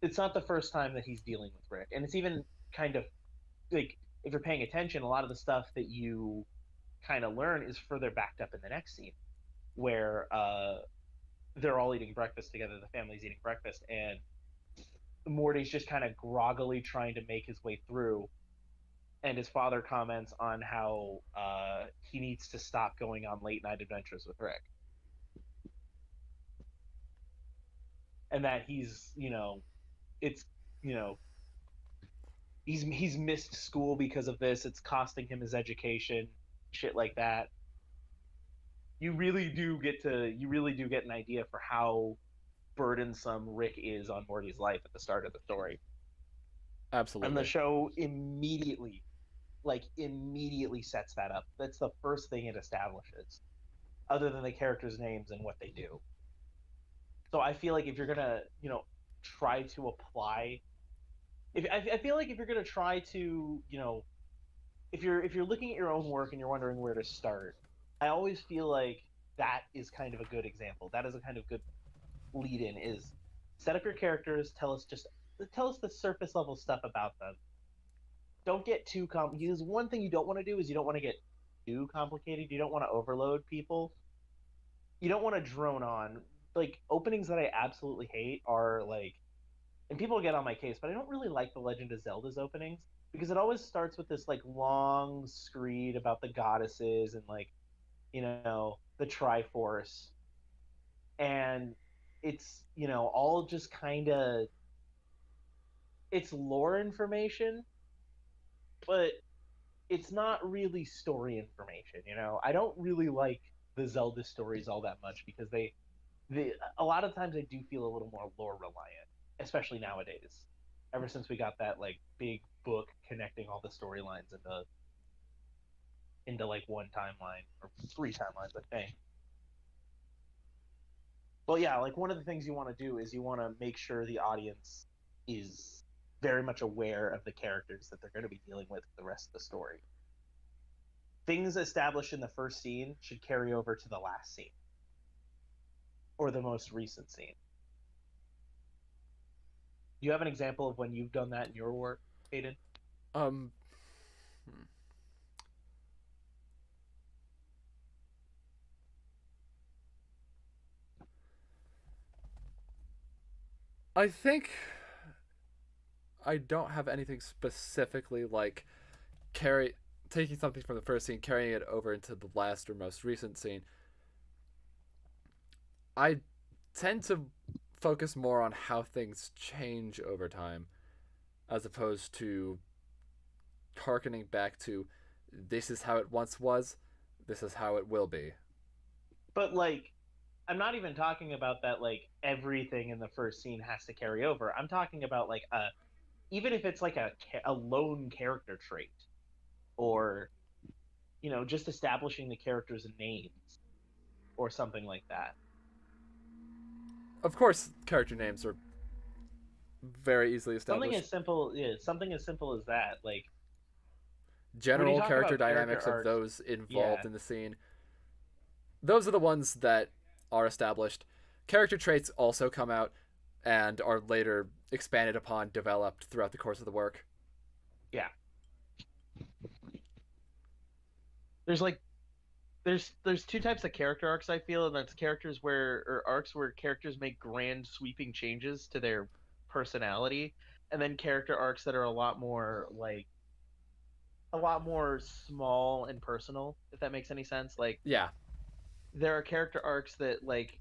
It's not the first time that he's dealing with Rick, and it's even kind of like, if you're paying attention, a lot of the stuff that you kind of learn is further backed up in the next scene, where they're all eating breakfast together. The family's eating breakfast, and Morty's just kind of groggily trying to make his way through, and his father comments on how he needs to stop going on late night adventures with Rick, and that it's you know he's missed school because of this. It's costing him his education, shit like that. You really do get an idea for how burdensome Rick is on Morty's life at the start of the story. Absolutely. And the show immediately sets that up. That's the first thing it establishes, other than the characters' names and what they do. So I feel like if you're gonna, try to apply, I feel like if you're gonna try to, if you're looking at your own work and you're wondering where to start, I always feel like that is kind of a good example. That is a kind of good lead in, is set up your characters, tell us the surface level stuff about them. Don't get too complicated. One thing you don't want to do is you don't want to get too complicated. You don't want to overload people. You don't want to drone on. Like, openings that I absolutely hate are like, and people get on my case, but I don't really like the Legend of Zelda's openings, because it always starts with this like long screed about the goddesses and like, the Triforce, and it's all just kind of, it's lore information, but it's not really story information. I don't really like the Zelda stories all that much, because they a lot of times I do feel a little more lore reliant, especially nowadays. Ever since we got that like big book connecting all the storylines into like one timeline, or 3 timelines, I think. Well, yeah, like, one of the things you want to do is you want to make sure the audience is very much aware of the characters that they're going to be dealing with for the rest of the story. Things established in the first scene should carry over to the last scene, or the most recent scene. Do you have an example of when you've done that in your work, Hayden? Um, I think I don't have anything specifically like carry taking something from the first scene, carrying it over into the last or most recent scene. I tend to focus more on how things change over time as opposed to harkening back to this is how it once was, this is how it will be. But like, I'm not even talking about that. Like everything in the first scene has to carry over. I'm talking about like a even if it's like a lone character trait or just establishing the character's names or something like that. Of course, character names are very easily Something established. as simple, yeah, something as simple as that. Like when you General talk character about character dynamics of arcs, those involved yeah, in the scene, those are the ones that are established. Character traits also come out and are later expanded upon, developed throughout the course of the work. yeah. There's like there's two types of character arcs I feel, and that's characters where or arcs where characters make grand sweeping changes to their personality, and then character arcs that are a lot more small and personal, if that makes any sense. Like Yeah, there are character arcs that like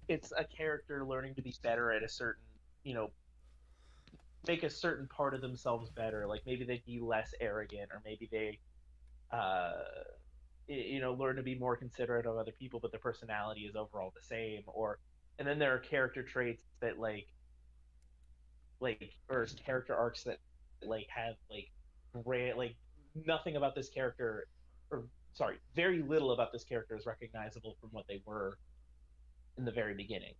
it's a character learning to be better at a certain, you know, make a certain part of themselves better. Like maybe they'd be less arrogant, or maybe they uh learn to be more considerate of other people, but their personality is overall the same. Or and then there are character traits that or character arcs that like have like nothing about this character, or sorry, very little about this character is recognizable from what they were in the very beginning.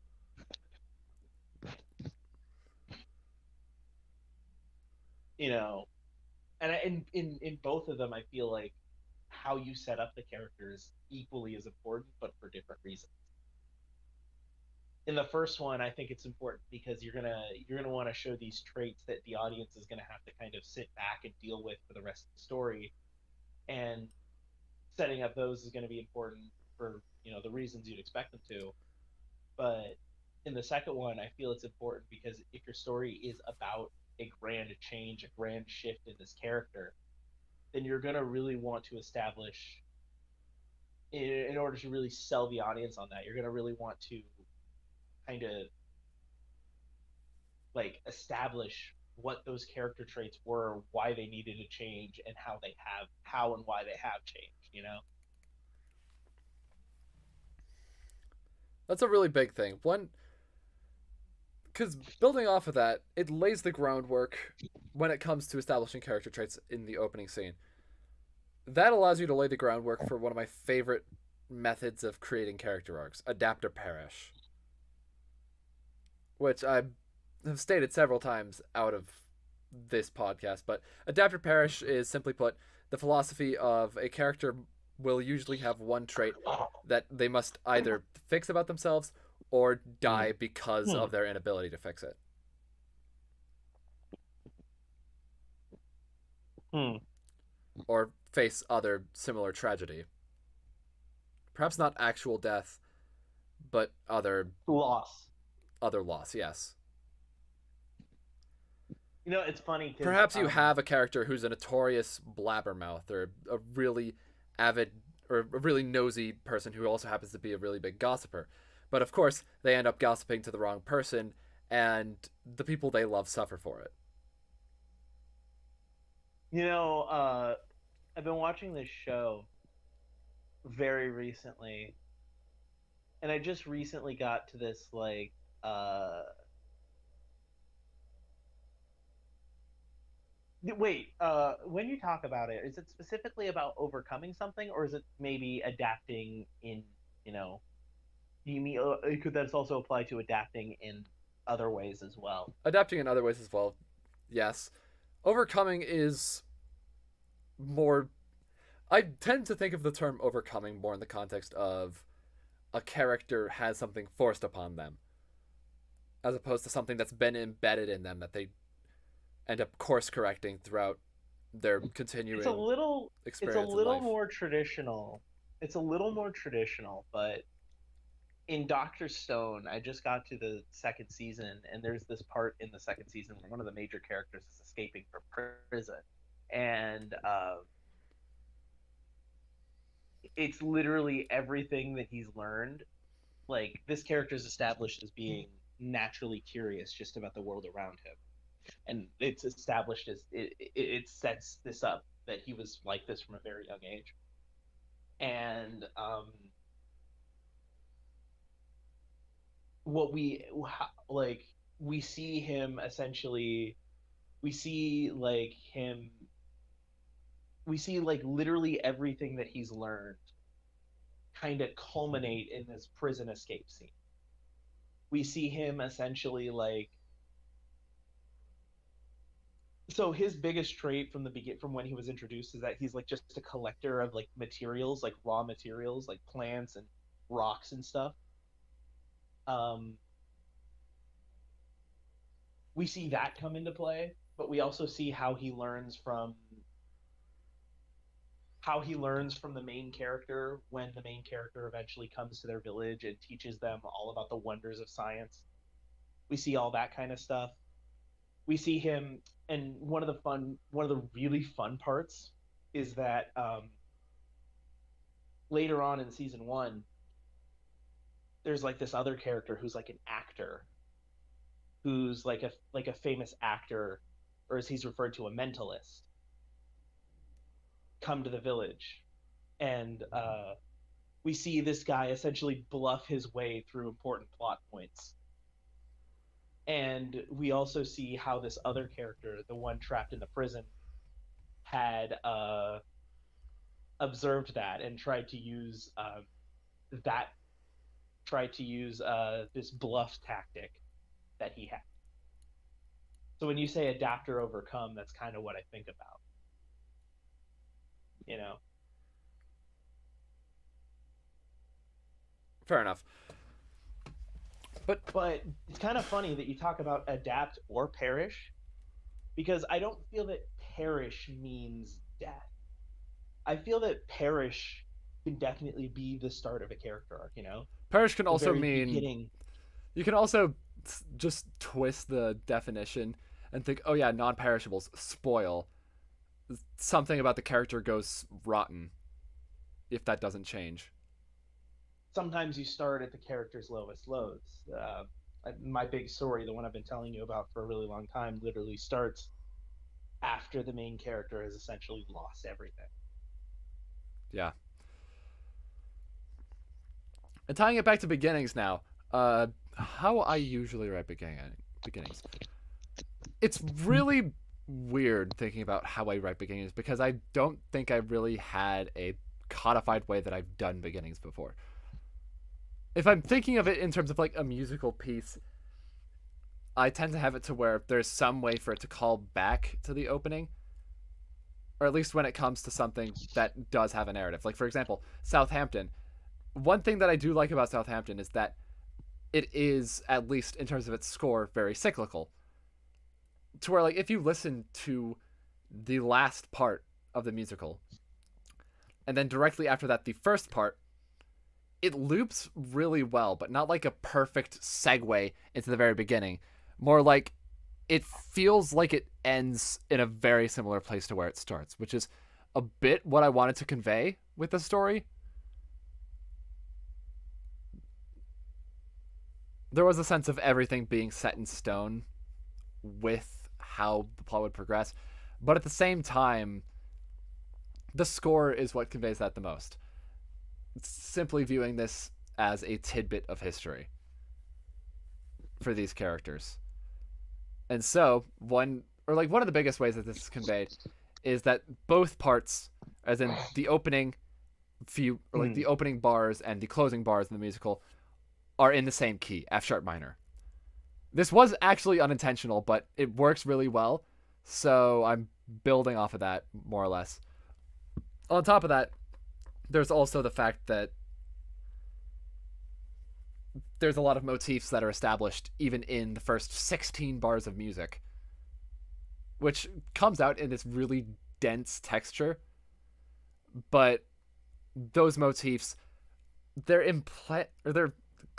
You know, and in both of them, I feel like how you set up the character is equally as important, but for different reasons. In the first one, I think it's important because you're gonna want to show these traits that the audience is gonna have to kind of sit back and deal with for the rest of the story, and setting up those is going to be important for the reasons you'd expect them to. But in the second one, I feel it's important because if your story is about a grand change, a grand shift in this character, then you're going to really want to establish, in order to really sell the audience on that, you're going to really want to kind of like establish what those character traits were, why they needed to change, and how and why they have changed. that's a really big thing. One, because building off of that, it lays the groundwork when it comes to establishing character traits in the opening scene. That allows you to lay the groundwork for one of my favorite methods of creating character arcs, adapt or perish, which I have stated several times out of this podcast. But adapt or perish is simply put the philosophy of a character will usually have one trait that they must either fix about themselves or die because Hmm. of their inability to fix it, Hmm. or face other similar tragedy. Perhaps not actual death, but Loss. other loss. Yes. It's funny because Perhaps you have a character who's a notorious blabbermouth or a really avid or a really nosy person who also happens to be a really big gossiper. But of course, they end up gossiping to the wrong person, and the people they love suffer for it. you know uh I've been watching this show very recently, and I just recently got to this uh wait, when you talk about it, is it specifically about overcoming something, or is it maybe adapting in, you know do you mean could that also apply to adapting in other ways as well? Adapting in other ways as well, yes. Overcoming is more. I tend to think of the term overcoming more in the context of a character has something forced upon them, as opposed to something that's been embedded in them that they end up course correcting throughout their it's a continuing little it's a experience in little life. more traditional. It's a little more traditional, but in Doctor Stone, I just got to the second season, and there's this part in the second season where one of the major characters is escaping from prison, and it's literally everything that he's learned. Like, this character is established as being naturally curious just about the world around him, and it's established as it sets this up that he was like this from a very young age, and what we like we see him essentially we see like him we see like literally everything that he's learned kind of culminate in this prison escape scene. We see him essentially like, so his biggest trait from when he was introduced is that he's like just a collector of like materials, like raw materials, like plants and rocks and stuff. um we see that come into play, but we also see how he learns from the main character when the main character eventually comes to their village and teaches them all about the wonders of science. We see all that kind of stuff. We see him, and one of the really fun parts is that later on in season one, there's like this other character who's like an actor, who's like a famous actor, or as he's referred to, a mentalist, come to the village, and we see this guy essentially bluff his way through important plot points. And we also see how this other character, the one trapped in the prison, had observed that and tried to use that this bluff tactic that he had. So when you say adapt or overcome, that's kind of what I think about. You know? Fair enough. But it's kind of funny that you talk about adapt or perish, because I don't feel that perish means death. I feel that perish can definitely be the start of a character arc, you know? Perish can The also very mean beginning. you can also just twist the definition and think, oh yeah, non-perishables spoil. Something about the character goes rotten if that doesn't change. Sometimes you start at the character's lowest lows. My big story, the one I've been telling you about for a really long time, literally starts after the main character has essentially lost everything. Yeah. And tying it back to beginnings now, how I usually write beginnings. It's really weird thinking about how I write beginnings, because I don't think I really had a codified way that I've done beginnings before. If I'm thinking of it in terms of like a musical piece, I tend to have it to where there's some way for it to call back to the opening, or at least when it comes to something that does have a narrative. Like, for example, Southampton. One thing that I do like about Southampton is that it is, at least in terms of its score, very cyclical. To where, like, if you listen to the last part of the musical, and then directly after that, the first part, it loops really well, but not like a perfect segue into the very beginning. More like it feels like it ends in a very similar place to where it starts, which is a bit what I wanted to convey with the story. There was a sense of everything being set in stone with how the plot would progress, but at the same time, the score is what conveys that the most. It's simply viewing this as a tidbit of history for these characters. And so, one of the biggest ways that this is conveyed is that both parts, as in the opening the opening bars and the closing bars in the musical, are in the same key, F sharp minor. This was actually unintentional, but it works really well, so I'm building off of that, more or less. On top of that, there's also the fact that there's a lot of motifs that are established even in the first 16 bars of music, which comes out in this really dense texture. But those motifs, they're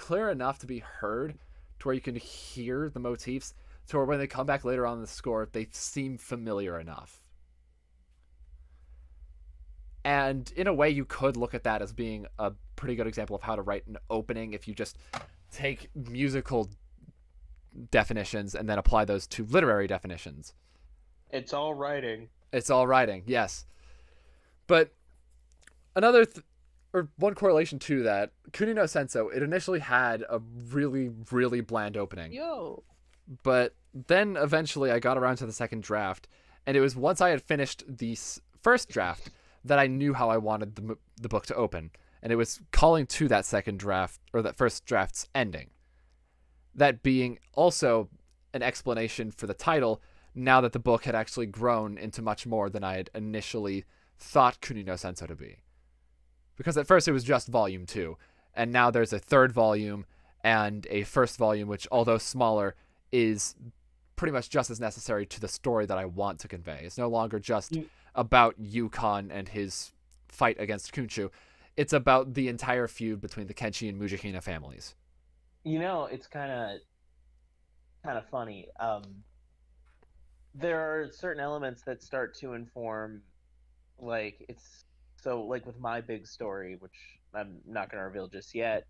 clear enough to be heard, to where you can hear the motifs, to where when they come back later on in the score, they seem familiar enough. And in a way, you could look at that as being a pretty good example of how to write an opening if you just take musical definitions and then apply those to literary definitions. It's all writing. It's all writing, yes. But another or one correlation to that, Kuni no Senso, it initially had a really, really bland opening. Yo. But then eventually I got around to the second draft, and it was once I had finished the first draft that I knew how I wanted the book to open. And it was calling to that second draft, or that first draft's ending. That being also an explanation for the title, now that the book had actually grown into much more than I had initially thought Kuni no Senso to be. Because at first it was just volume 2, and now there's a third volume and a first volume, which, although smaller, is pretty much just as necessary to the story that I want to convey. It's no longer just about Yukon and his fight against Kunshu. It's about the entire feud between the Kenshi and Mujikina families. You know, it's kind of funny. There are certain elements that start to inform, like, it's so, like, with my big story, which I'm not going to reveal just yet,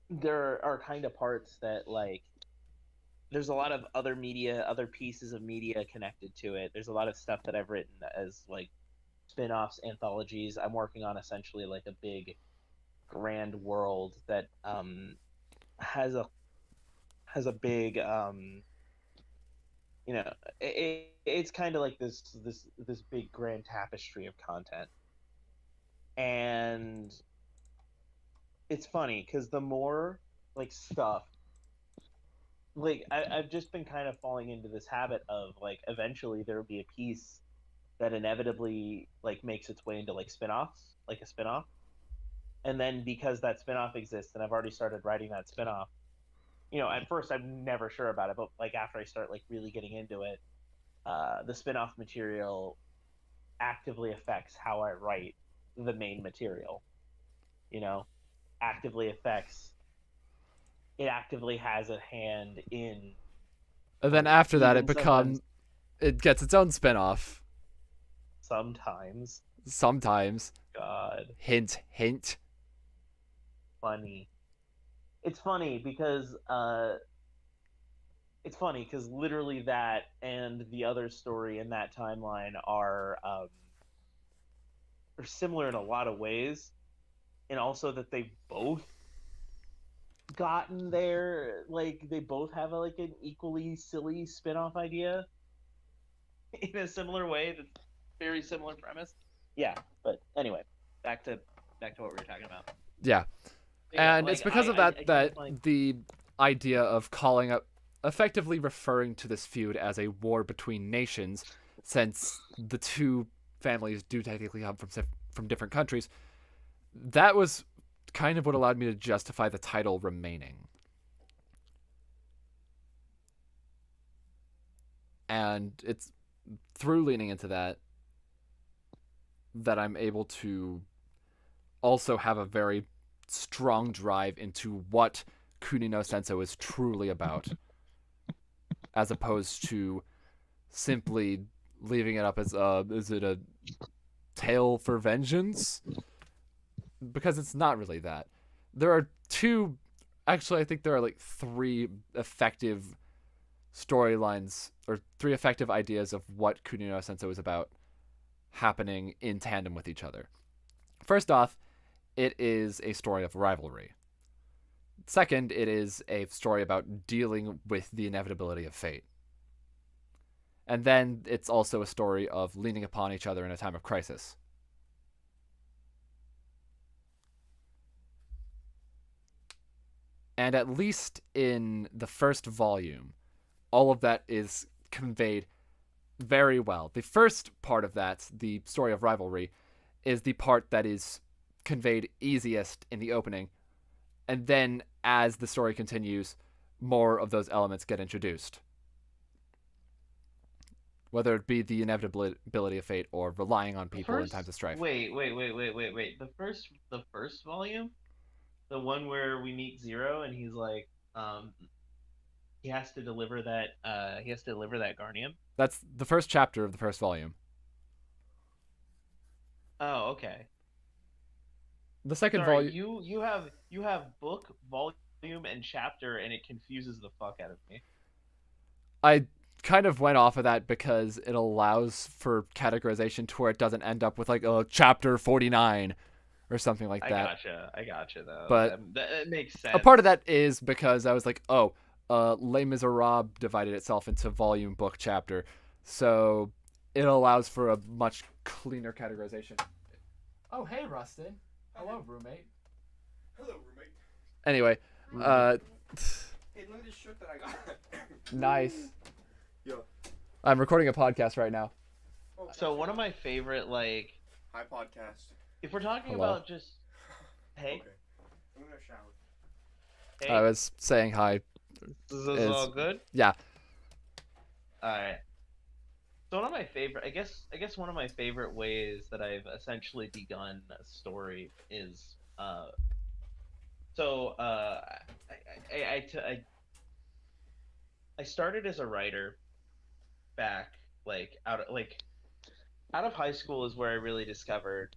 there are kind of parts that, like, there's a lot of other media, other pieces of media connected to it. There's a lot of stuff that I've written as, like, spin-offs, anthologies. I'm working on essentially, like, a big grand world that has a big you know, it's kind of like this big grand tapestry of content. And it's funny because the more, like, stuff, like, I've just been kind of falling into this habit of, like, eventually there will be a piece that inevitably, like, makes its way into, like, spin-offs, like a spin-off. And then because that spin-off exists and I've already started writing that spin-off, you know, at first I'm never sure about it, but, like, after I start, like, really getting into it, the spin-off material actively affects how I write the main material. You know, it actively has a hand in. And then after that, Even it gets its own spin-off. sometimes. God. Hint, hint. Funny. It's funny because literally that and the other story in that timeline are similar in a lot of ways, and also that they both gotten there, like, they both have like an equally silly spin-off idea in a similar way. That's very similar premise. Yeah, but anyway, back to what we were talking about. Yeah. And like, it's because of that the idea of calling up, effectively referring to this feud as a war between nations, since the two families do technically come from different countries, that was kind of what allowed me to justify the title remaining. And it's through leaning into that I'm able to also have a very strong drive into what Kuni no Senso is truly about, as opposed to simply leaving it up as is it a tale for vengeance? Because it's not really that. There are I think there are like 3 effective storylines, or 3 effective ideas of what Kuni no Senso is about, happening in tandem with each other. First off, it is a story of rivalry. Second, it is a story about dealing with the inevitability of fate. And then it's also a story of leaning upon each other in a time of crisis. And at least in the first volume, all of that is conveyed very well. The first part of that, the story of rivalry, is the part that is conveyed easiest in the opening. And then as the story continues, more of those elements get introduced. Whether it be the inevitability of fate or relying on people in times of strife. Wait. The first volume? The one where we meet Zero and he's like, he has to deliver that. He has to deliver that Garnium. That's the first chapter of the first volume. Oh, okay. The second Sorry, volume, you have book, volume, and chapter, and it confuses the fuck out of me. I kind of went off of that because it allows for categorization to where it doesn't end up with like a chapter 49 or something like that. I gotcha though. But That makes a part sense. of that is because I was like, oh, Les Miserables divided itself into volume, book, chapter, so it allows for a much cleaner categorization. Oh, hey, Rustin. Hello, roommate. Hello, roommate. Anyway, uh, Hey, look at this shirt that I got. nice. Yo. I'm recording a podcast right now. Oh, So one of my favorite, like, Hi, podcast. if we're talking Hello. about just, hey, Okay. I'm gonna shower. hey, I was saying hi. is this all good? Yeah. All right. So one of my favorite, I guess one of my favorite ways that I've essentially begun a story is, so I started as a writer back out of high school is where I really discovered,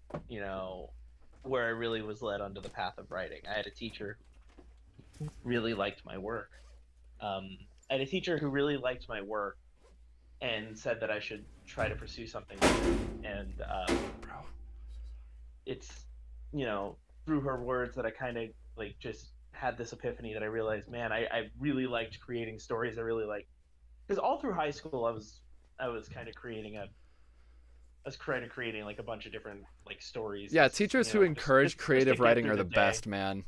where I really was led onto the path of writing. I had a teacher who really liked my work. I had a teacher who really liked my work and said that I should try to pursue something with it. And it's, through her words that I kind of like just had this epiphany that I realized, man, I really liked creating stories. I really like, because all through high school I was kind of creating like a bunch of different like stories. Yeah, just, teachers who just encourage to creative get writing through are the day. best, man.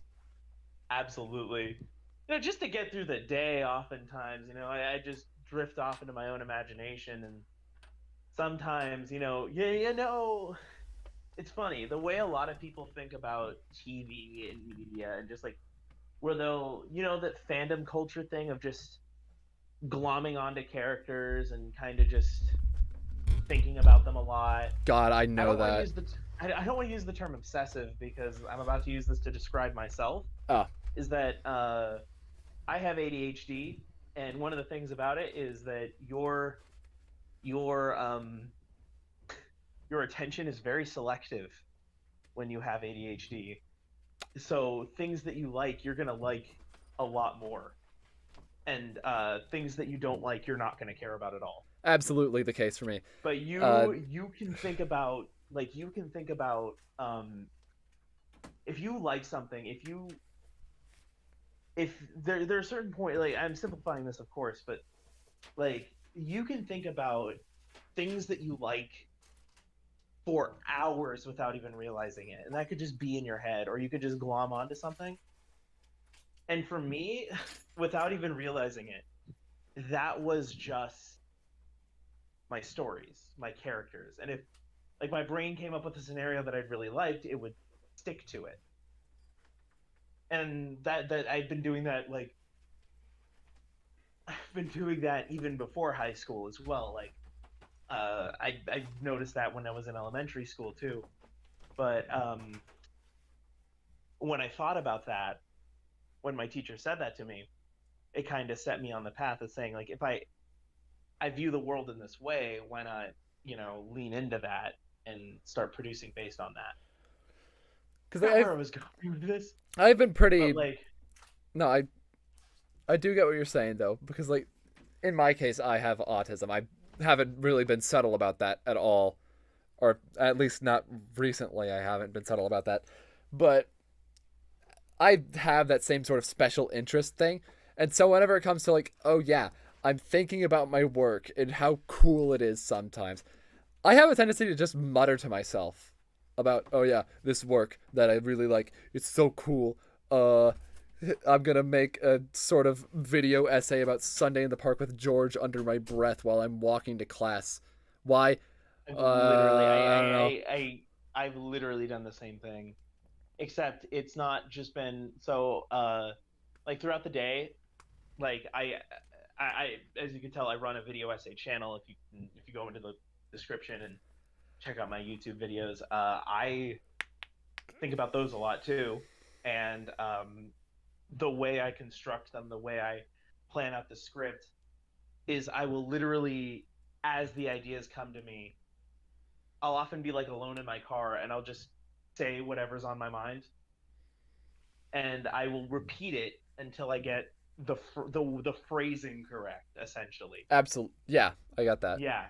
Absolutely. Just to get through the day, oftentimes, I just drift off into my own imagination, and sometimes, it's funny the way a lot of people think about TV and media, and just like where they'll, that fandom culture thing of just glomming onto characters and kind of just thinking about them a lot. God, I I know don't want to that. use I don't want to use the term obsessive because I'm about to use this to describe myself. Ah. Is that I have ADHD, and one of the things about it is that your your attention is very selective when you have ADHD. So things that you like, you're gonna like a lot more, and things that you don't like, you're not gonna care about at all. Absolutely the case for me. But you can think about if you like something, if there's a certain point, like, I'm simplifying this of course, but like you can think about things that you like for hours without even realizing it, and that could just be in your head, or you could just glom onto something. And for me, without even realizing it, that was just my stories, my characters. And if like my brain came up with a scenario that I'd really liked, it would stick to it. And that I've been doing that, like, I've been doing that even before high school as well. Like, I noticed that when I was in elementary school too. But when I thought about that, when my teacher said that to me, it kind of set me on the path of saying, like, if I view the world in this way, why not, lean into that and start producing based on that? Because Where I was going with this, I've been pretty. but like, No, I do get what you're saying though, because like in my case, I have autism. I haven't really been subtle about that at all, or at least not recently. I haven't been subtle about that, but I have that same sort of special interest thing, and so whenever it comes to like, oh yeah, I'm thinking about my work and how cool it is sometimes, I have a tendency to just mutter to myself about, oh yeah, this work that I really like, it's so cool. I'm gonna make a sort of video essay about Sunday in the Park with George under my breath while I'm walking to class. Why? I've literally, I don't know. I've literally done the same thing, except it's not just been so. Like throughout the day, like as you can tell, I run a video essay channel. If you go into the description and check out my YouTube videos, I think about those a lot too. and the way I construct them, the way I plan out the script, is I will literally, as the ideas come to me, I'll often be like alone in my car and I'll just say whatever's on my mind, and I will repeat it until I get the phrasing correct, essentially. Absolutely. Yeah, I got that. Yeah.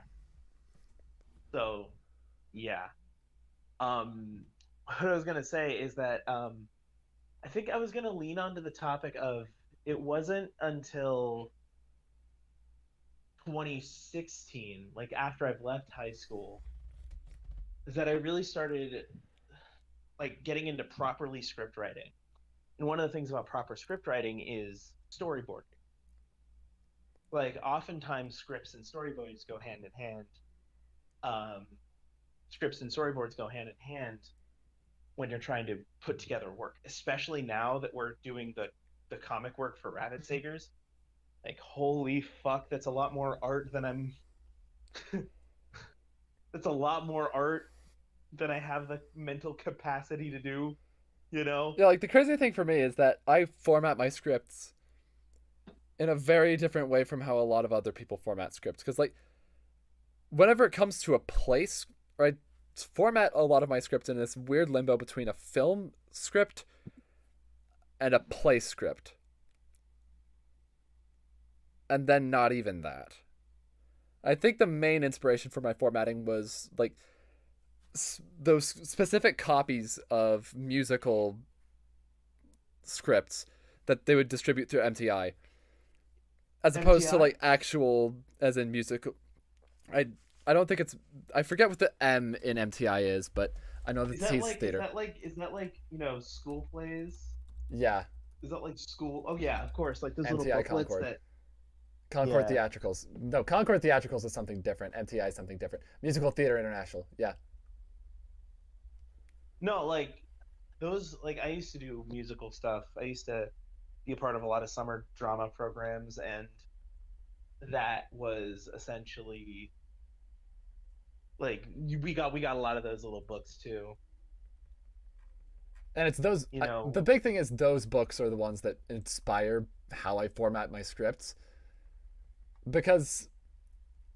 So, yeah. What I was gonna say is that I think I was gonna lean onto the topic of it wasn't until 2016, like after I've left high school, is that I really started like getting into properly script writing. And one of the things about proper script writing is storyboarding. Like oftentimes scripts and storyboards go hand in hand. Um, Scripts and storyboards go hand in hand when you're trying to put together work, especially now that we're doing the comic work for Rabbit Saviors. Like holy fuck, that's a lot more art than I'm that's a lot more art than I have the mental capacity to do, you know? Yeah, like the crazy thing for me is that I format my scripts in a very different way from how a lot of other people format scripts. Because like, whenever it comes to a place, I format a lot of my scripts in this weird limbo between a film script and a play script, and then not even that. I think the main inspiration for my formatting was like those specific copies of musical scripts that they would distribute through MTI, as opposed to MTI? like actual, as in musical. I I don't think it's. I forget what the M in MTI is, but I know that Is the that T is like theater. is that like, school plays? Yeah, Is that like school? Oh yeah, of course, like those little MTI booklets Concord. that Concord yeah. Theatricals. No, Concord Theatricals is something different. MTI is something different. Musical Theater International. Yeah. No, like those like I used to do musical stuff. I used to be a part of a lot of summer drama programs, and that was essentially like we got a lot of those little books too. And it's those. You The know, big thing is those books are the ones that inspire how I format my scripts. Because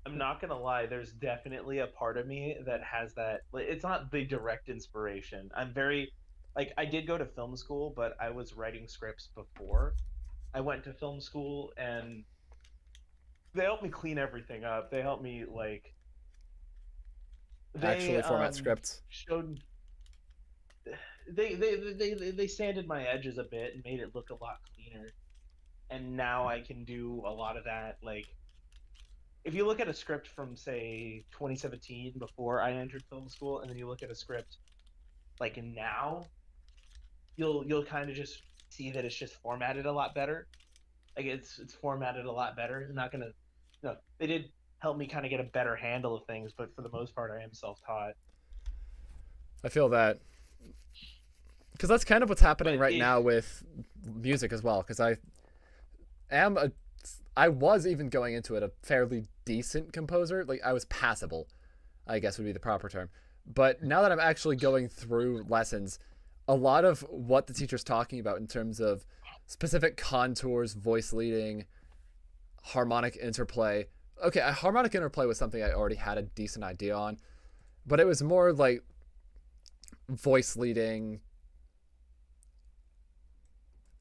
I'm not gonna lie, there's definitely a part of me that has that. Like, it's not the direct inspiration. I'm very like I did go to film school, but I was writing scripts before I went to film school, and they helped me clean everything up. They helped me like they actually format scripts. showed they sanded my edges a bit and made it look a lot cleaner. And now I can do a lot of that. Like if you look at a script from say 2017 before I entered film school, and then you look at a script like now, you'll kind of just see that it's just formatted a lot better. Like it's formatted a lot better. I'm not gonna no, they did help me kind of get a better handle of things, but for the most part, I am self-taught. I feel that because that's kind of what's happening But right it now with music as well. Because am a I was even going into it a fairly decent composer. Like I was passable, I guess would be the proper term. But now that I'm actually going through lessons, a lot of what the teacher's talking about in terms of specific contours, voice leading, harmonic interplay. Okay, a harmonic interplay was something I already had a decent idea on, but it was more like voice leading.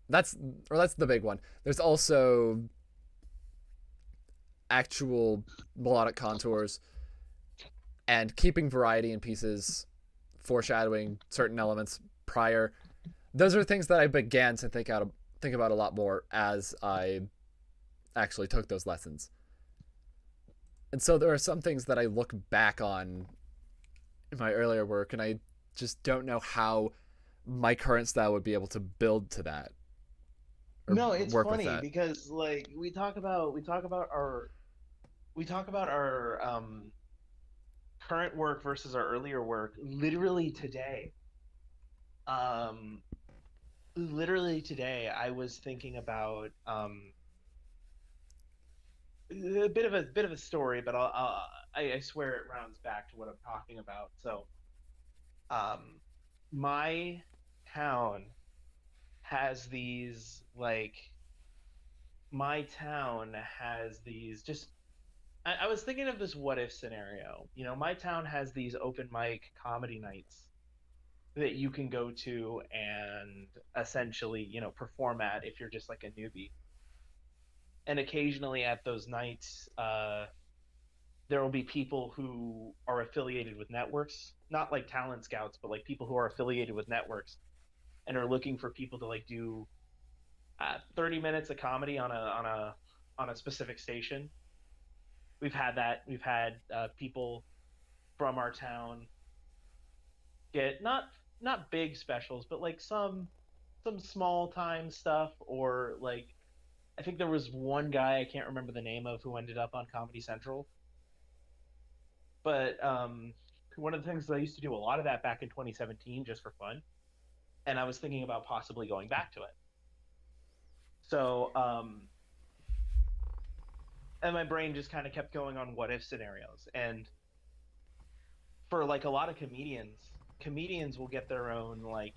That's the big one. There's also actual melodic contours and keeping variety in pieces, foreshadowing certain elements prior. Those are things that I began to think about a lot more as I actually took those lessons. And so there are some things that I look back on in my earlier work, and I just don't know how my current style would be able to build to that or No, it's work with funny that. because like we talk about our current work versus our earlier work literally today. Um, Literally today, I was thinking about a bit of a story, but I swear it rounds back to what I'm talking about. So, um, my town has these like my town has these just I was thinking of this what if scenario. You know, my town has these open mic comedy nights that you can go to and essentially, you know, perform at if you're just like a newbie. And occasionally at those nights, there will be people who are affiliated with networks, not like talent scouts, but like people who are affiliated with networks and are looking for people to like do 30 minutes of comedy on a specific station. We've had that. We've had people from our town get not big specials, but like some small time stuff, or like I think there was one guy I can't remember the name of who ended up on Comedy Central. But one of the things that I used to do a lot of that back in 2017 just for fun, and I was thinking about possibly going back to it. So and my brain just kind of kept going on what if scenarios. And for like a lot of comedians will get their own like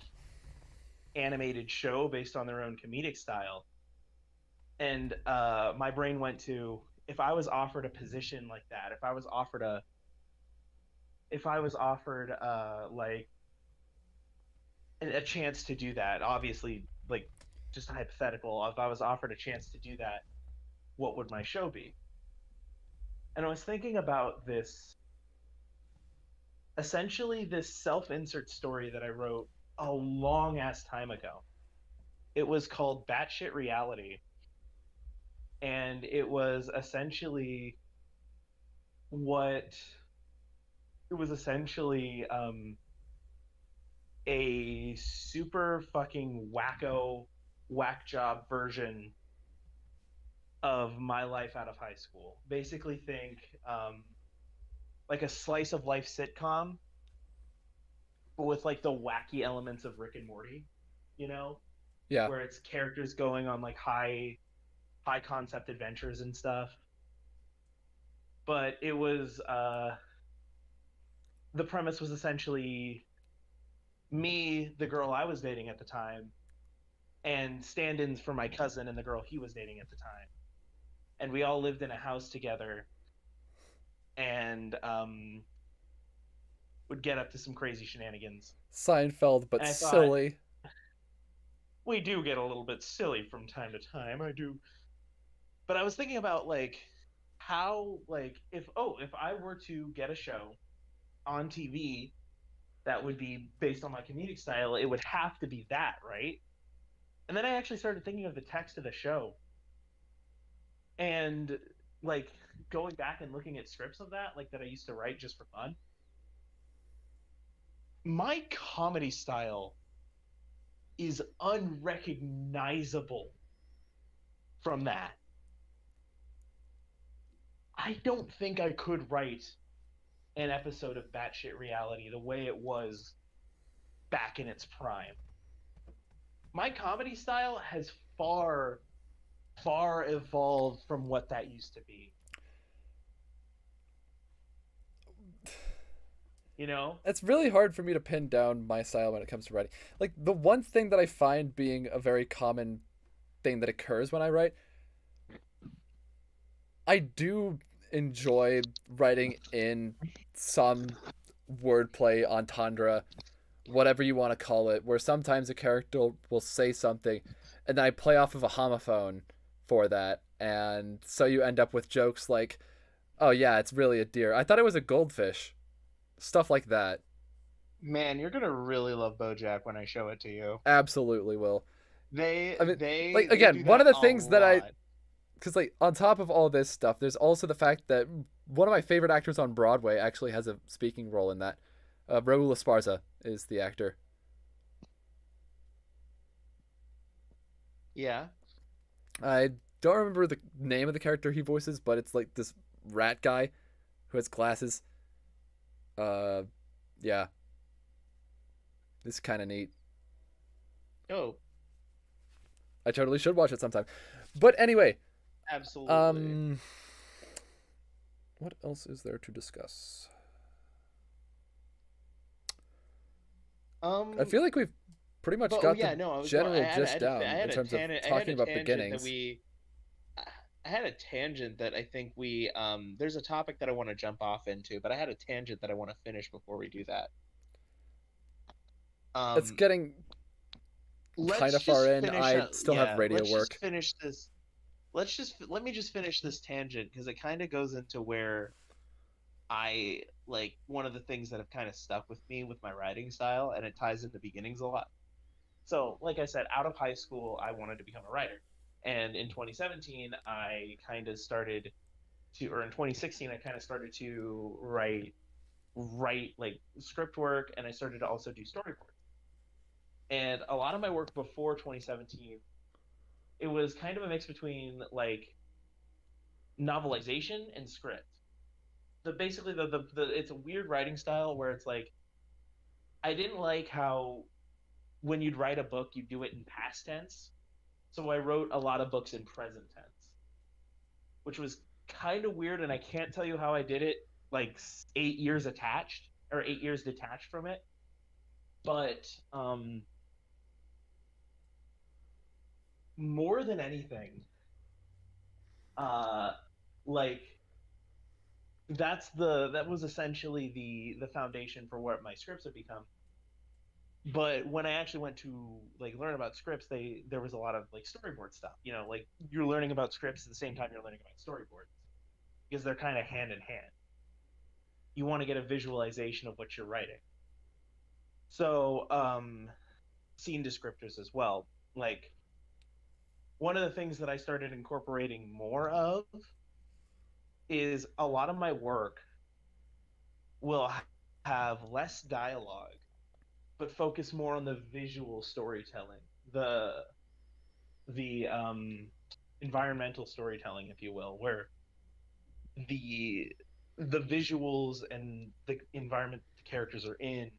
animated show based on their own comedic style. And my brain went to, if I was offered a position like that, if I was offered like a chance to do that, obviously like just a hypothetical, if I was offered a chance to do that, what would my show be? And I was thinking about this, essentially this self-insert story that I wrote a long ass time ago. It was called Batshit Reality, and it was essentially what it was essentially a super fucking wacko whack job version of my life out of high school. Basically, think like a slice of life sitcom, but with like the wacky elements of Rick and Morty, you know, Yeah. where it's characters going on like high concept adventures and stuff. But it was the premise was essentially me, the girl I was dating at the time, and stand-ins for my cousin and the girl he was dating at the time. And we all lived in a house together, and would get up to some crazy shenanigans. Seinfeld, but And I thought, silly. we do get a little bit silly from time to time. I do. But I was thinking about like how like if I were to get a show on TV that would be based on my comedic style, it would have to be that, right? And then I actually started thinking of the text of the show, and like going back and looking at scripts of that, like that I used to write just for fun. My comedy style is unrecognizable from that. I don't think I could write an episode of Batshit Reality the way it was back in its prime. My comedy style has far evolved from what that used to be. You know? It's really hard for me to pin down my style when it comes to writing. Like, the one thing that I find being a very common thing that occurs when I write, I do enjoy writing in some wordplay, entendre, whatever you want to call it, where sometimes a character will say something and then I play off of a homophone for that. And so you end up with jokes like, oh yeah, it's really a deer. I thought it was a goldfish. Stuff like that. Man, you're gonna really love BoJack when I show it to you. Absolutely will. They I mean, they like, they again, do one of that the a things that lot. because like on top of all this stuff, there's also the fact that one of my favorite actors on Broadway actually has a speaking role in that. Raul Esparza is the actor. Yeah. I don't remember the name of the character he voices, but it's like this rat guy who has glasses. Yeah, this is kind of neat. Oh, I totally should watch it sometime. But anyway, absolutely. what else is there to discuss? I feel like we've pretty much But oh got yeah, the no, I was going. general gist down in terms of I had talking a about tangent that beginnings. I had a tangent that I think we there's a topic that I want to jump off into, but I had a tangent that I want to finish before we do that. It's Um, getting kind let's of far just in. finish I up. still have Yeah, radio let's just work. finish this. Let me just finish this tangent because it kind of goes into where I like one of the things that have kind of stuck with me with my writing style, and it ties into beginnings a lot. So, like I said, out of high school, I wanted to become a writer. And in 2017, I kind of started to, or in 2016, I kind of started to write like script work, and I started to also do storyboards. And a lot of my work before 2017, it was kind of a mix between like novelization and script. Basically the it's a weird writing style where it's like I didn't like how when you'd write a book, you do it in past tense. So I wrote a lot of books in present tense, which was kind of weird, and I can't tell you how I did it. Like 8 years attached or 8 years detached from it, but more than anything, uh, like that was essentially the foundation for what my scripts have become. But when I actually went to like learn about scripts, there was a lot of like storyboard stuff. You know, like you're learning about scripts at the same time you're learning about storyboards because they're kind of hand in hand. You want to get a visualization of what you're writing. So, scene descriptors as well. Like one of the things that I started incorporating more of is a lot of my work will have less dialogue, but focus more on the visual storytelling, the environmental storytelling, if you will, where the the visuals and the environment the characters are in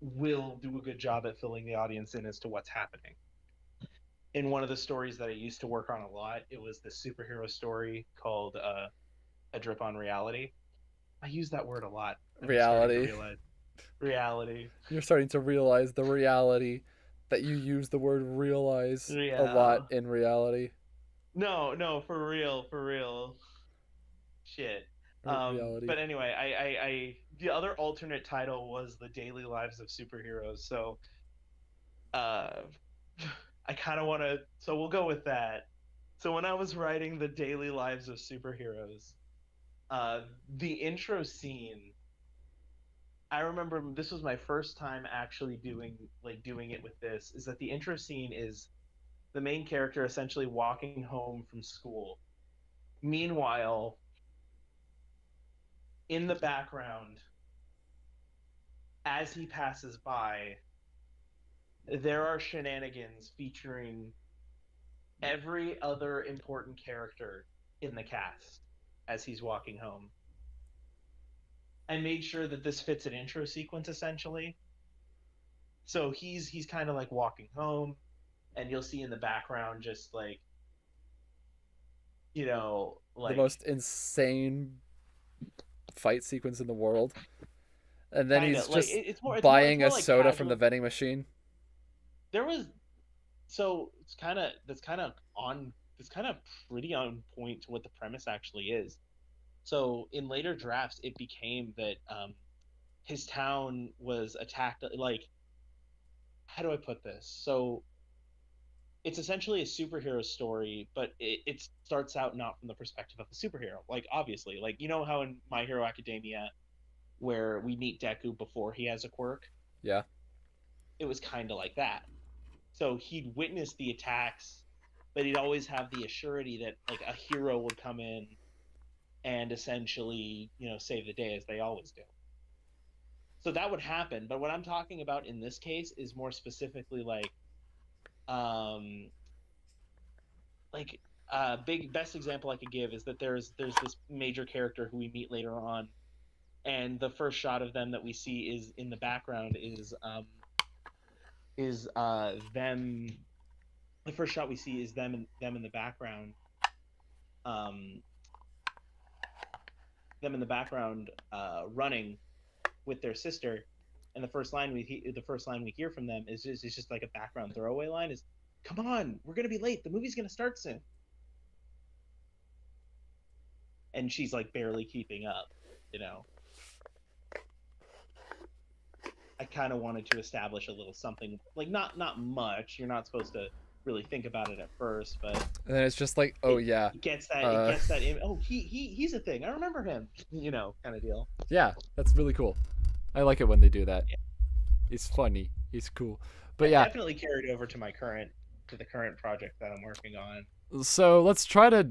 will do a good job at filling the audience in as to what's happening. In one of the stories that I used to work on a lot, it was this superhero story called A Drip on Reality. I use that word a lot. I'm starting to Reality. realize reality. You're starting to realize the reality that you use the word realize a lot Yeah. in reality. No, no, for real, for real. Shit. Reality. But anyway, the other alternate title was The Daily Lives of Superheroes. So, uh, I kind of want to. So we'll go with that. So when I was writing The Daily Lives of Superheroes, uh, the intro scene. I remember this was my first time actually doing it with this. Is that the intro scene is the main character essentially walking home from school. Meanwhile, in the background, as he passes by, there are shenanigans featuring every other important character in the cast as he's walking home. I made sure that this fits an intro sequence essentially. So he's kind of like walking home, and you'll see in the background just like The like most insane fight sequence in the world. And then kind he's of like just it's buying more a like soda from the casual. vending machine. There was so it's kind of pretty on point to what the premise actually is. So in later drafts, it became that his town was attacked. Like, how do I put this? So it's essentially a superhero story, but it starts out not from the perspective of the superhero. Like, obviously, like you know how in My Hero Academia, where we meet Deku before he has a quirk, Yeah. it was kind of like that. So he'd witness the attacks, but he'd always have the assurity that like a hero would come in and essentially, save the day as they always do. So that would happen. But what I'm talking about in this case is more specifically um, like big best example I could give is that there's this major character who we meet later on, and the first shot of them that we see is in the background is them. The first shot we see is them in the background, um, running with their sister, and the first line we hear from them is just like a background throwaway line is, "Come on, we're gonna be late. The movie's gonna start soon." And she's like barely keeping up, you know. I kind of wanted to establish a little something, like not much. You're not supposed to really think about it at first, but And then it's just like, oh yeah, it gets that oh, he's a thing. I remember him, you know, kind of deal. yeah, that's really cool. I like it when they do that. Yeah. He's funny. He's cool. But I yeah, definitely carried over to the current project that I'm working on. so let's try to.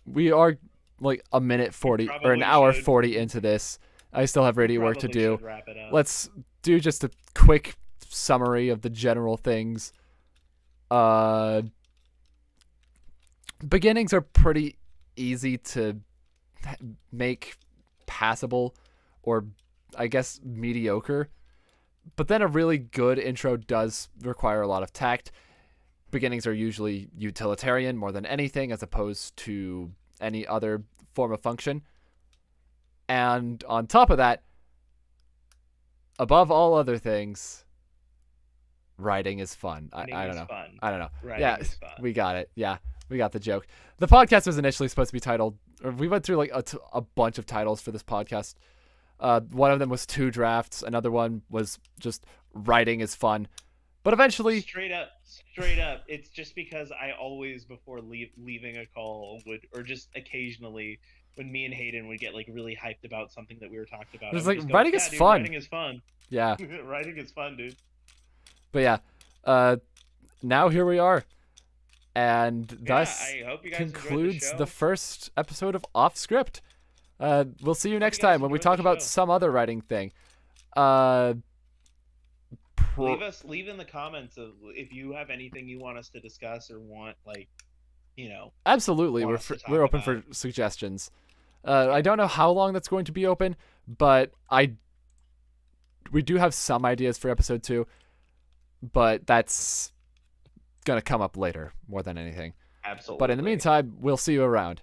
We are like a minute 40 or an probably hour should. 40 into this. I still have radio work to Probably do. should wrap it up. Let's do just a quick summary of the general things. Beginnings are pretty easy to make passable, or I guess mediocre. But then a really good intro does require a lot of tact. Beginnings are usually utilitarian more than anything, as opposed to any other form of function. And on top of that, above all other things, writing is fun. I don't know. Fun. I don't know. Writing Yeah, is fun. we got it. Yeah, we got the joke. The podcast was initially supposed to be titled, or we went through like a bunch of titles for this podcast. One of them was 2 drafts. Another one was just writing is fun. But eventually, straight up, it's just because I always, before leaving a call, or just occasionally, when me and Hayden would get like really hyped about something that we were talking about, it's I would like, just go, writing "Yeah, is dude, fun." Writing is fun. Yeah. Writing is fun, dude. But yeah, now here we are. And thus I hope you guys enjoyed concludes the show. the first episode of Off Script. We'll see you next you guys time when we enjoyed talk the about show. some other writing thing. Leave in the comments if you have anything you want us to discuss or want, like, you know. Absolutely, want us to we're talk open for suggestions. I don't know how long that's going to be open, but we do have some ideas for episode 2, but that's gonna come up later more than anything. Absolutely. But in the meantime, we'll see you around.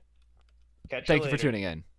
Catch Thank you for later. tuning in.